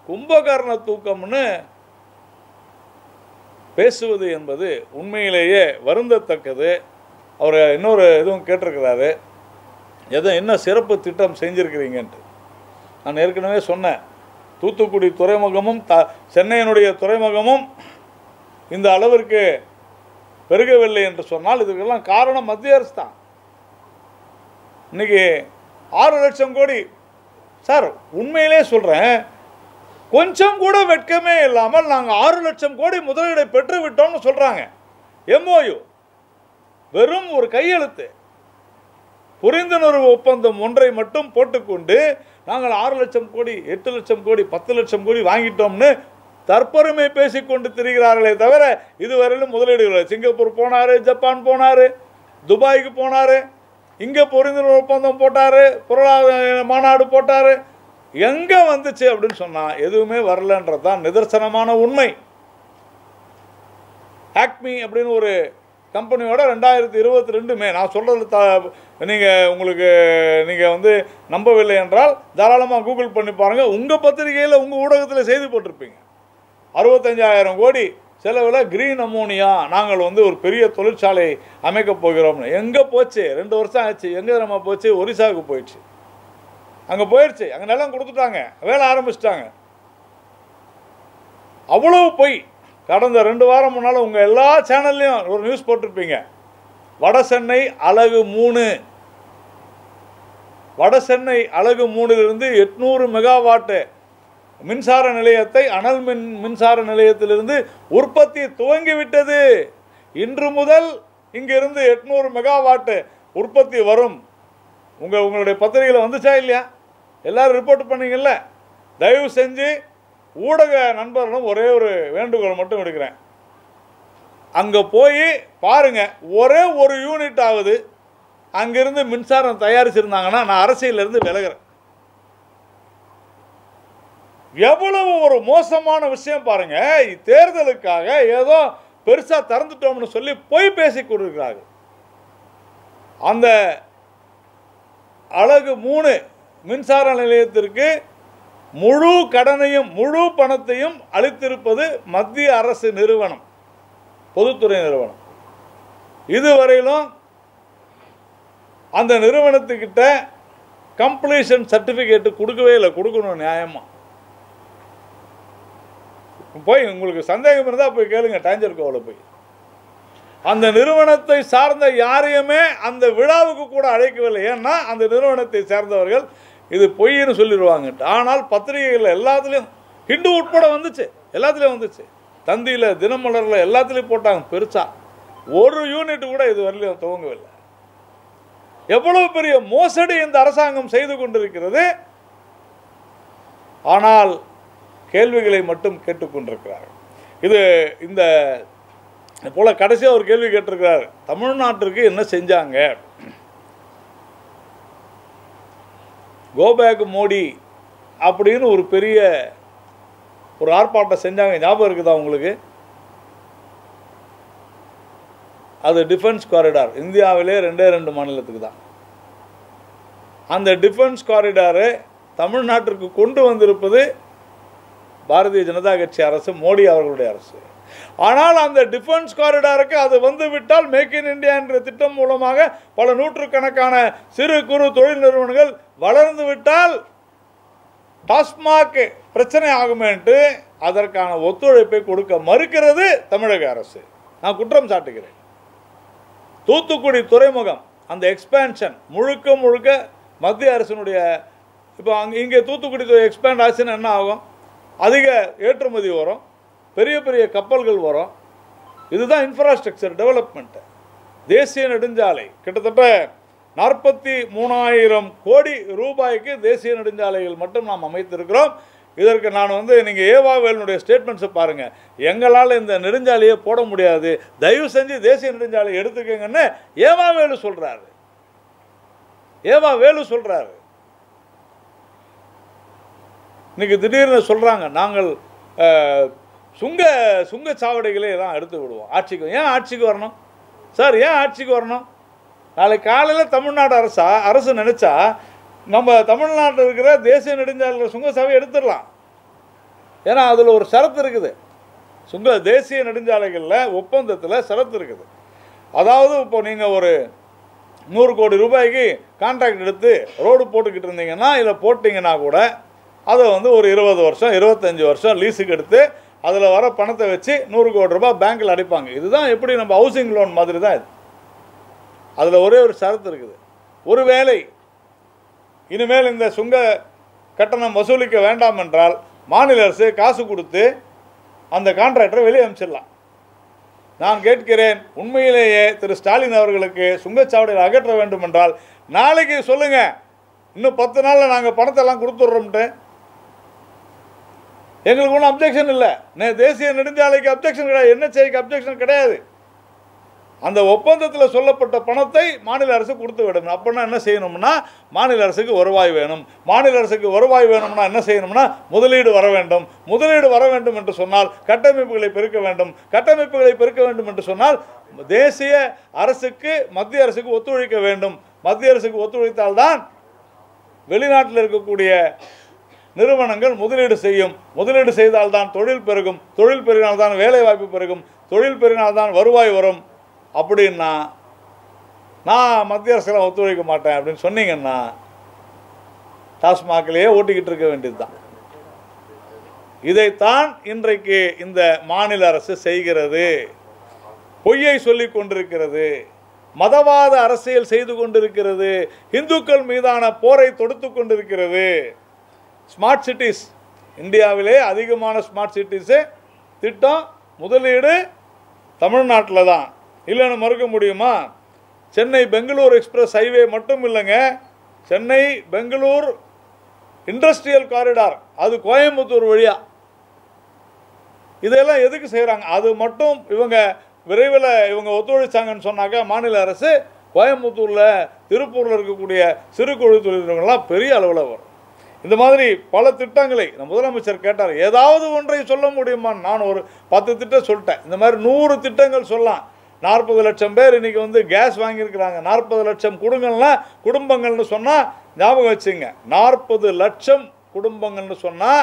S1: கும்பகர்ண தூக்கம்னு பேசுவது என்பது உண்மையிலேயே வருந்தத்தக்கது. அவர் இன்னொரு இதுவும் கேட்டிருக்கிறாரு, என்ன சிறப்பு திட்டம் செஞ்சிருக்கிறீங்கன்ட்டு. நான் ஏற்கனவே சொன்னேன், தூத்துக்குடி துறைமுகமும் சென்னையினுடைய துறைமுகமும் இந்த அளவிற்கு பெருகவில்லை என்று சொன்னால் இதுக்கெல்லாம் காரணம் மத்திய அரசு தான். இன்னைக்கு 6 லட்சம் கோடி சார், உண்மையிலே சொல்கிறேன், கொஞ்சம் கூட வெட்கமே இல்லாமல் நாங்கள் 6 லட்சம் கோடி முதலீடை பெற்று விட்டோம்னு சொல்கிறாங்க. MOU வெறும் ஒரு கையெழுத்து, புரிந்துணர்வு ஒப்பந்தம் ஒன்றை மட்டும் போட்டுக்கொண்டு நாங்கள் 6 லட்சம் கோடி 8 லட்சம் கோடி 10 லட்சம் கோடி வாங்கிட்டோம்னு தற்பெருமை பேசிக்கொண்டு திரிகிறார்களே தவிர இதுவரையிலும் முதலீடுகள். சிங்கப்பூர் போனார், ஜப்பான் போனார், துபாய்க்கு போனார், இங்கே புரிந்துணர்வு ஒப்பந்தம் போட்டார், பொருளாதார மாநாடு போட்டார். எங்கே வந்துச்சு அப்படின்னு சொன்னால் எதுவுமே வரலன்றது தான் நிதர்சனமான உண்மை. ஆக்மி அப்படின்னு ஒரு கம்பெனியோட 2022 மே, நான் சொல்கிறது நீங்கள் வந்து நம்பவில்லை என்றால் தாராளமாக கூகுள் பண்ணி பாருங்கள். உங்கள் பத்திரிகையில் உங்கள் ஊடகத்தில் செய்தி போட்டிருப்பீங்க. 65,000 கோடி செலவில் கிரீன் அமோனியா நாங்கள் வந்து ஒரு பெரிய தொழிற்சாலை அமைக்கப் போகிறோம்னு. எங்கே போச்சு? 2 வருஷம் ஆச்சு. எங்கே நம்ம போச்சு? ஒரிசாவுக்கு போயிடுச்சு. அங்கே போயிடுச்சு, அங்கே நிலம் கொடுத்துட்டாங்க, வேலை ஆரம்பிச்சிட்டாங்க. அவ்வளவு போய் கடந்த 2 வாரம் முன்னால் உங்கள் எல்லா சேனல்லையும் ஒரு நியூஸ் போட்டிருப்பீங்க. வடசென்னை அலகு 3, வடசென்னை அலகு 3லிருந்து 800 மெகாவாட்டு மின்சார நிலையத்தை அனல் மின்சார நிலையத்திலிருந்து உற்பத்தி துவங்கிவிட்டது. இன்று முதல் இங்கிருந்து 800 மெகாவாட்டு உற்பத்தி வரும். உங்களுடைய பத்திரிகையில் வந்துச்சா இல்லையா? எல்லாரும் ரிப்போர்ட் பண்ணீங்கல்ல. தயவு செஞ்சு ஊடக நண்பர்களும் ஒரே ஒரு வேண்டுகோள் மட்டும் எடுக்கிறேன், அங்கே போய் பாருங்கள். ஒரே ஒரு யூனிட் ஆகுது அங்கிருந்து மின்சாரம் தயாரிச்சிருந்தாங்கன்னா நான் அரசியலிருந்து விலகிறேன். எவ்வளவு ஒரு மோசமான விஷயம் பாருங்க. தேர்தலுக்காக ஏதோ பெருசா திறந்துட்டோம்னு சொல்லி போய் பேசிக் கொண்டிருக்கிறார்கள். அந்த அலகு 3 மின்சார நிலையத்திற்கு முழு கடனையும் முழு பணத்தையும் அளித்திருப்பது மத்திய அரசு நிறுவனம், பொதுத்துறை நிறுவனம். இதுவரையிலும் அந்த நிறுவனத்துக்கிட்ட கம்ப்ளீஷன் சர்டிஃபிகேட் கொடுக்கவே இல்லை. கொடுக்கணும் நியாயமா. போய் உங்களுக்கு சந்தேகம் இருந்தால் போய் கேளுங்க, டேஞ்சர் கோவில் போய். அந்த நிறுவனத்தை சார்ந்த யாரையுமே அந்த விழாவுக்கு கூட அழைக்கவில்லை. ஏன்னா அந்த நிறுவனத்தை சேர்ந்தவர்கள் இது பொய்ன்னு சொல்லிடுவாங்க. ஆனால் பத்திரிகைகள் எல்லாத்துலேயும், ஹிந்து உட்பட வந்துச்சு, எல்லாத்துலேயும் வந்துச்சு. தந்தியில், தினமலரில் எல்லாத்துலேயும் போட்டாங்க பெருசா. ஒரு யூனிட் கூட இது வரலையும் துவங்கவில்லை. எவ்வளவு பெரிய மோசடி இந்த அரசாங்கம் செய்து கொண்டிருக்கிறது. ஆனால் கேள்விகளை மட்டும் கேட்டுக்கொண்டிருக்கிறார்கள். இது இந்த போல கடைசியாக ஒரு கேள்வி கேட்டிருக்கிறார், தமிழ்நாட்டிற்கு என்ன செஞ்சாங்க? கோபேக் மோடி அப்படின்னு ஒரு பெரிய ஒரு ஆர்ப்பாட்டம் செஞ்சாங்க, ஞாபகம் இருக்குதா உங்களுக்கு? அது டிஃபென்ஸ் காரிடார். இந்தியாவிலே 2 மாநிலத்துக்கு தான். அந்த டிஃபென்ஸ் காரிடாரை தமிழ்நாட்டிற்கு கொண்டு வந்திருப்பது பாரதிய ஜனதா கட்சி அரசு, மோடி அவர்களுடைய அரசு. ஆனால் அந்த டிஃபென்ஸ் காரிடாருக்கு அது வந்துவிட்டால் மேக் இன் இந்தியா என்ற திட்டம் மூலமாக பல நூற்றுக்கணக்கான சிறு குறு தொழில் நிறுவனங்கள் வளர்ந்து விட்டால் டாஸ்மாக் பிரச்சனை ஆகுமேன்ட்டு அதற்கான ஒத்துழைப்பை கொடுக்க மறுக்கிறது தமிழக அரசு. நான் குற்றம் சாட்டுகிறேன். தூத்துக்குடி துறைமுகம் அந்த எக்ஸ்பேன்ஷன் முழுக்க மத்திய அரசினுடைய. இப்போ இங்கே தூத்துக்குடி எக்ஸ்பேண்ட் ஆச்சுன்னா என்ன ஆகும்? அதிக ஏற்றுமதி வரும், பெரிய பெரிய கப்பல்கள் வரும். இதுதான் இன்ஃப்ராஸ்ட்ரக்சர் டெவலப்மெண்ட். தேசிய நெடுஞ்சாலை கிட்டத்தட்ட 43,000 கோடி ரூபாய்க்கு தேசிய நெடுஞ்சாலைகள் மட்டும் நாம் அமைத்திருக்கிறோம். இதற்கு நான் நீங்கள் ஏவாவேலுடைய ஸ்டேட்மெண்ட்ஸை பாருங்கள். எங்களால் இந்த நெடுஞ்சாலையை போட முடியாது, தயவு செஞ்சு தேசிய நெடுஞ்சாலை எடுத்துக்கங்கன்னு ஏவாவேலு சொல்கிறாரு. ஏவாவேலு சொல்கிறாரு. இன்னைக்கு திடீர்னு சொல்கிறாங்க, நாங்கள் சுங்கச்சாவடிகளே எல்லாம் எடுத்து விடுவோம். ஆட்சிக்கு ஏன் ஆட்சிக்கு வரணும் சார்? ஏன் ஆட்சிக்கு வரணும்? நாளைக்கு காலையில் தமிழ்நாடு அரசு நினச்சா நம்ம தமிழ்நாட்டில் இருக்கிற தேசிய நெடுஞ்சாலையில் சுங்கச்சாவை எடுத்துடலாம். ஏன்னா அதில் ஒரு ஷரத்து இருக்குது. தேசிய நெடுஞ்சாலைகளில் ஒப்பந்தத்தில் ஷரத்து இருக்குது. அதாவது இப்போ நீங்கள் ஒரு 100 கோடி ரூபாய்க்கு கான்ட்ராக்ட் எடுத்து ரோடு போட்டுக்கிட்டு இருந்தீங்கன்னா, இதில் போட்டிங்கன்னா கூட அதை வந்து ஒரு 20 வருஷம் 25 வருஷம் லீஸுக்கு எடுத்து அதில் வர பணத்தை வச்சு 100 கோடி ரூபாய் பேங்க்கில் அடிப்பாங்க. இதுதான் எப்படி நம்ம ஹவுசிங் லோன் மாதிரி தான் இது. அதில் ஒரே ஒரு ஷரத்து இருக்குது. ஒருவேளை இனிமேல் இந்த சுங்க கட்டணம் வசூலிக்க வேண்டாம் என்றால் மாநில அரசு காசு கொடுத்து அந்த கான்ட்ராக்டரை வெளியே அனுப்பிச்சிடலாம். நான் கேட்கிறேன், உண்மையிலேயே திரு ஸ்டாலின் அவர்களுக்கு சுங்கச்சாவடியில் அகற்ற வேண்டும் என்றால் நாளைக்கு சொல்லுங்கள், இன்னும் 10 நாளில் நாங்கள் பணத்தெல்லாம் கொடுத்துட்றோம்ட்டு. எங்களுக்கு ஒன்றும் அப்ஜெக்ஷன் இல்லை. தேசிய நெடுஞ்சாலைக்கு அப்ஜெக்ஷன் கிடையாது, என்ஹெச்ஐக்கு அப்ஜெக்ஷன் கிடையாது. அந்த ஒப்பந்தத்தில் சொல்லப்பட்ட பணத்தை மாநில அரசு கொடுத்து விடும். அப்படின்னா என்ன செய்யணும்னா, மாநில அரசுக்கு வருவாய் வேணும். மாநில அரசுக்கு வருவாய் வேணும்னா என்ன செய்யணும்னா, முதலீடு வர வேண்டும். முதலீடு வர வேண்டும் என்று சொன்னால் கட்டமைப்புகளை பெருக்க வேண்டும். கட்டமைப்புகளை பெருக்க வேண்டும் என்று சொன்னால் தேசிய அரசுக்கு மத்திய அரசுக்கு ஒத்துழைக்க வேண்டும். மத்திய அரசுக்கு ஒத்துழைத்தால்தான் வெளிநாட்டில் இருக்கக்கூடிய நிறுவனங்கள் முதலீடு செய்யும். முதலீடு செய்தால்தான் தொழில் பெருகும். தொழில் பெருகினால்தான் வேலை வாய்ப்பு பெருகும். தொழில் பெருகினால்தான் வருவாய் வரும். அப்படின்னா நான் மத்திய அரசில் ஒத்துழைக்க மாட்டேன் அப்படின்னு சொன்னீங்கன்னா டாஸ்மாகிலேயே ஓட்டிக்கிட்டு இருக்க வேண்டியது தான். இதைத்தான் இன்றைக்கு இந்த மாநில அரசு செய்கிறது. பொய்யை சொல்லிக் கொண்டிருக்கிறது. மதவாத அரசியல் செய்து கொண்டிருக்கிறது. இந்துக்கள் மீதான போரை தொடுத்து கொண்டிருக்கிறது. ஸ்மார்ட் சிட்டிஸ், இந்தியாவிலே அதிகமான ஸ்மார்ட் சிட்டிஸு திட்டம் முதலீடு தமிழ்நாட்டில் தான். இல்லைன்னு மறுக்க முடியுமா? சென்னை பெங்களூர் எக்ஸ்பிரஸ் ஹைவே மட்டும் இல்லைங்க, சென்னை பெங்களூர் இண்டஸ்ட்ரியல் காரிடார், அது கோயம்புத்தூர் வழியா. இதெல்லாம் எதுக்கு செய்கிறாங்க? அது மட்டும் இவங்க விரைவில் இவங்க ஒத்துழைச்சாங்கன்னு சொன்னாக்கா மாநில அரசு கோயம்புத்தூரில் திருப்பூரில் இருக்கக்கூடிய சிறு குறு தொழில்கள்லாம் பெரிய அளவில் வரும். இந்த மாதிரி பல திட்டங்களை முதலமைச்சர் கேட்டார், ஏதாவது ஒன்றை சொல்ல முடியுமா? நான் ஒரு 10 திட்டம் சொல்லிட்டேன். இந்த மாதிரி 100 திட்டங்கள் சொல்லலாம். 40 லட்சம் பேர் இன்றைக்கி வந்து கேஸ் வாங்கியிருக்கிறாங்க. 40 லட்சம் குடும்பங்கள்னு சொன்னால் ஞாபகம் வச்சுங்க, 40 லட்சம் குடும்பங்கள்னு சொன்னால்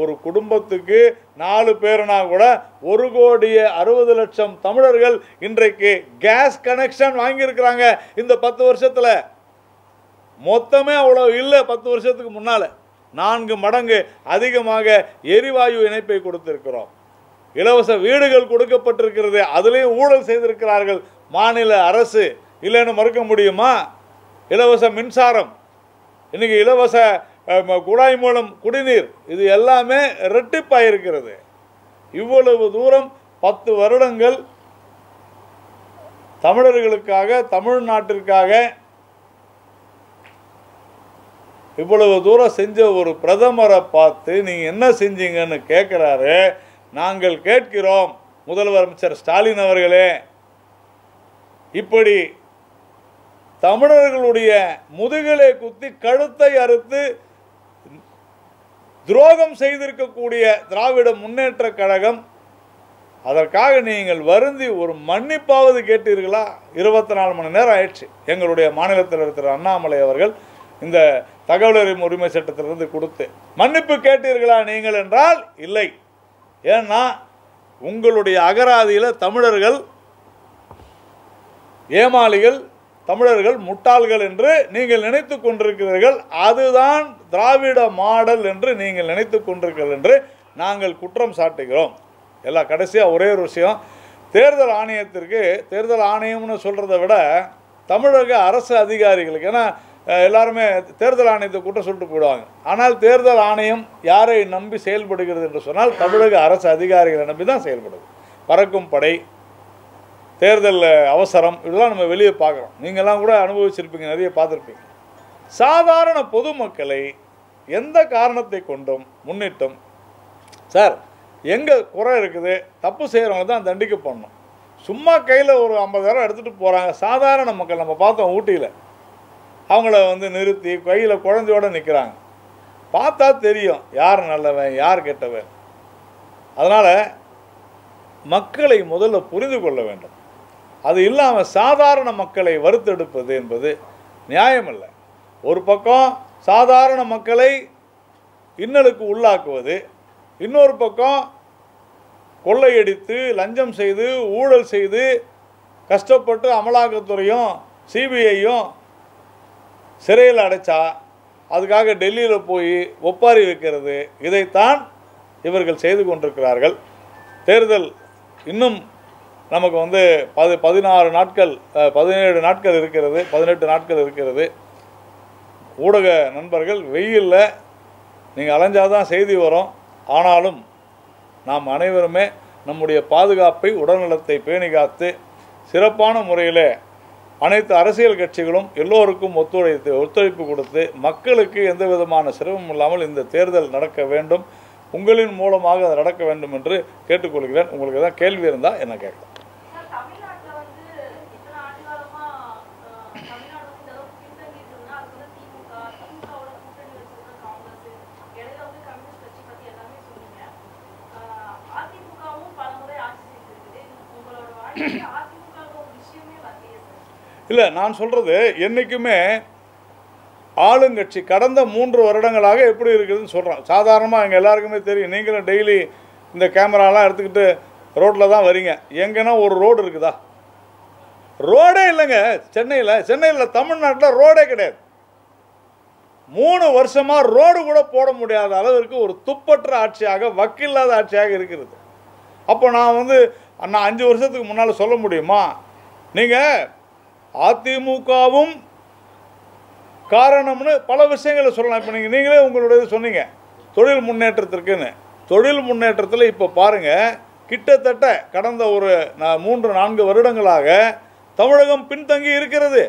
S1: ஒரு குடும்பத்துக்கு 4 பேருனா கூட 1,60,00,000 தமிழர்கள் இன்றைக்கு கேஸ் கனெக்ஷன் வாங்கியிருக்கிறாங்க. இந்த 10 வருஷத்தில் மொத்தமே அவ்வளோ இல்லை. 10 வருஷத்துக்கு முன்னால் 4 மடங்கு அதிகமாக எரிவாயு இணைப்பை கொடுத்திருக்கிறோம். இலவச வீடுகள் கொடுக்கப்பட்டிருக்கிறது. அதுலேயும் ஊழல் செய்திருக்கிறார்கள் மாநில அரசு. இல்லைன்னு மறுக்க முடியுமா? இலவச மின்சாரம், இன்றைக்கி இலவச குழாய் மூலம் குடிநீர், இது எல்லாமே ரெட்டிப்பாயிருக்கிறது. இவ்வளவு தூரம் 10 வருடங்கள் தமிழர்களுக்காக, தமிழ்நாட்டிற்காக இவ்வளவு தூரம் செஞ்ச ஒரு பிரதமரை பார்த்து நீங்கள் என்ன செஞ்சீங்கன்னு கேட்குறாரு. நாங்கள் கேட்கிறோம், முதலமைச்சர் ஸ்டாலின் அவர்களே, இப்படி தமிழர்களுடைய முதுகிலே குத்தி கழுத்தை அறுத்து துரோகம் செய்திருக்கக்கூடிய திராவிட முன்னேற்ற கழகம், அதற்காக நீங்கள் வருந்தி ஒரு மன்னிப்பாவது கேட்டீர்களா? 24 மணி நேரம் ஆயிடுச்சு. எங்களுடைய மாநிலத்தில் இருக்கிற அண்ணாமலை அவர்கள் இந்த தகவல் உரிமை சட்டத்திலிருந்து கொடுத்து மன்னிப்பு கேட்டீர்களா நீங்கள் என்றால் இல்லை. ஏன்னா உங்களுடைய அகராதியில் தமிழர்கள் ஏமாளிகள், தமிழர்கள் முட்டாள்கள் என்று நீங்கள் நினைத்து கொண்டிருக்கிறீர்கள். அதுதான் திராவிட மாடல் என்று நீங்கள் நினைத்து கொண்டிருக்கிறீர்கள் என்று நாங்கள் குற்றம் சாட்டுகிறோம். எல்லாம் கடைசியாக ஒரே ஒரு விஷயம், தேர்தல் ஆணையத்திற்கு, தேர்தல் ஆணையம்னு சொல்கிறத விட தமிழக அரசு அதிகாரிகளுக்கு, ஏன்னா எல்லாருமே தேர்தல் ஆணையத்தை குற்றம் சொல்லிட்டு போயிடுவாங்க. ஆனால் தேர்தல் ஆணையம் யாரை நம்பி செயல்படுகிறது என்று சொன்னால் தமிழக அரசு அதிகாரிகளை நம்பி தான் செயல்படுது. பறக்கும் படை, தேர்தல் அவசரம், இதெல்லாம் நம்ம வெளியே பார்க்குறோம். நீங்கள்லாம் கூட அனுபவிச்சிருப்பீங்க, நிறைய பார்த்துருப்பீங்க. சாதாரண பொதுமக்களை எந்த காரணத்தை கொண்டும் முன்னிட்டும், சார் எங்கே குறை இருக்குது, தப்பு செய்கிறவங்க தான் தண்டிக்க பண்ணணும். சும்மா கையில் ஒரு 50,000 எடுத்துகிட்டு போகிறாங்க சாதாரண மக்கள். நம்ம பார்த்தோம் ஊட்டியில், அவங்கள வந்து நிறுத்தி கையில் குழந்தையோடு நிற்கிறாங்க. பார்த்தா தெரியும் யார் நல்லவன் யார் கெட்டவன். அதனால் மக்களை முதல்ல புரிந்து கொள்ள வேண்டும். அது இல்லாமல் சாதாரண மக்களை வறுத்தெடுப்பது என்பது நியாயமல்ல. ஒரு பக்கம் சாதாரண மக்களை இன்னலுக்கு உள்ளாக்குவது, இன்னொரு பக்கம் கொள்ளையடித்து லஞ்சம் செய்து ஊழல் செய்து கஷ்டப்பட்டு அமலாக்கத்துறையும் சிபிஐயும் சிறையில் அடைச்சா அதுக்காக டெல்லியில் போய் ஒப்பாரி வைக்கிறது, இதைத்தான் இவர்கள் செய்து கொண்டிருக்கிறார்கள். தேர்தல் இன்னும் நமக்கு 16 நாட்கள் 17 நாட்கள் இருக்கிறது, 18 நாட்கள் இருக்கிறது. ஊடக நண்பர்கள் வெயிலில் நீங்கள் அலைஞ்சாதான் செய்தி வரும். ஆனாலும் நாம் அனைவருமே நம்முடைய பாதுகாப்பை உடல்நலத்தை பேணி காத்து சிறப்பான முறையில் அனைத்து அரசியல் கட்சிகளும் எல்லோருக்கும் ஒத்துழைப்பு கொடுத்து மக்களுக்கு எந்த விதமான சிரமம் இல்லாமல் இந்த தேர்தல் நடக்க வேண்டும். உங்களின் மூலமாக அது நடக்க வேண்டும் என்று கேட்டுக்கொள்கிறேன். உங்களுக்கு தான் கேள்வி இருந்தால் என்ன கேட்கலாம். இல்லை, நான் சொல்கிறது என்றைக்குமே ஆளுங்கட்சி கடந்த 3 வருடங்களாக எப்படி இருக்குதுன்னு சொல்கிறேன். சாதாரணமாக எங்கள் எல்லாருக்குமே தெரியும். நீங்களும் டெய்லி இந்த கேமராலாம் எடுத்துக்கிட்டு ரோட்டில் தான் வரீங்க. எங்கன்னா ஒரு ரோடு இருக்குதா? ரோடே இல்லைங்க. சென்னையில் தமிழ்நாட்டில் ரோடே கிடையாது. 3 வருஷமாக ரோடு கூட போட முடியாத அளவிற்கு ஒரு துப்பற்ற ஆட்சியாக, வக்கில்லாத ஆட்சியாக இருக்கிறது. அப்போ நான் 5 வருஷத்துக்கு முன்னால் சொல்ல முடியுமா? நீங்கள் அதிமுகவும் காரணம்னு பல விஷயங்களை சொல்லலாம். இப்போ நீங்களே உங்களுடைய சொன்னீங்க தொழில் முன்னேற்றத்திற்குன்னு. தொழில் முன்னேற்றத்தில் இப்போ பாருங்கள், கிட்டத்தட்ட கடந்த ஒரு 3-4 வருடங்களாக தமிழகம் பின்தங்கி இருக்கிறது.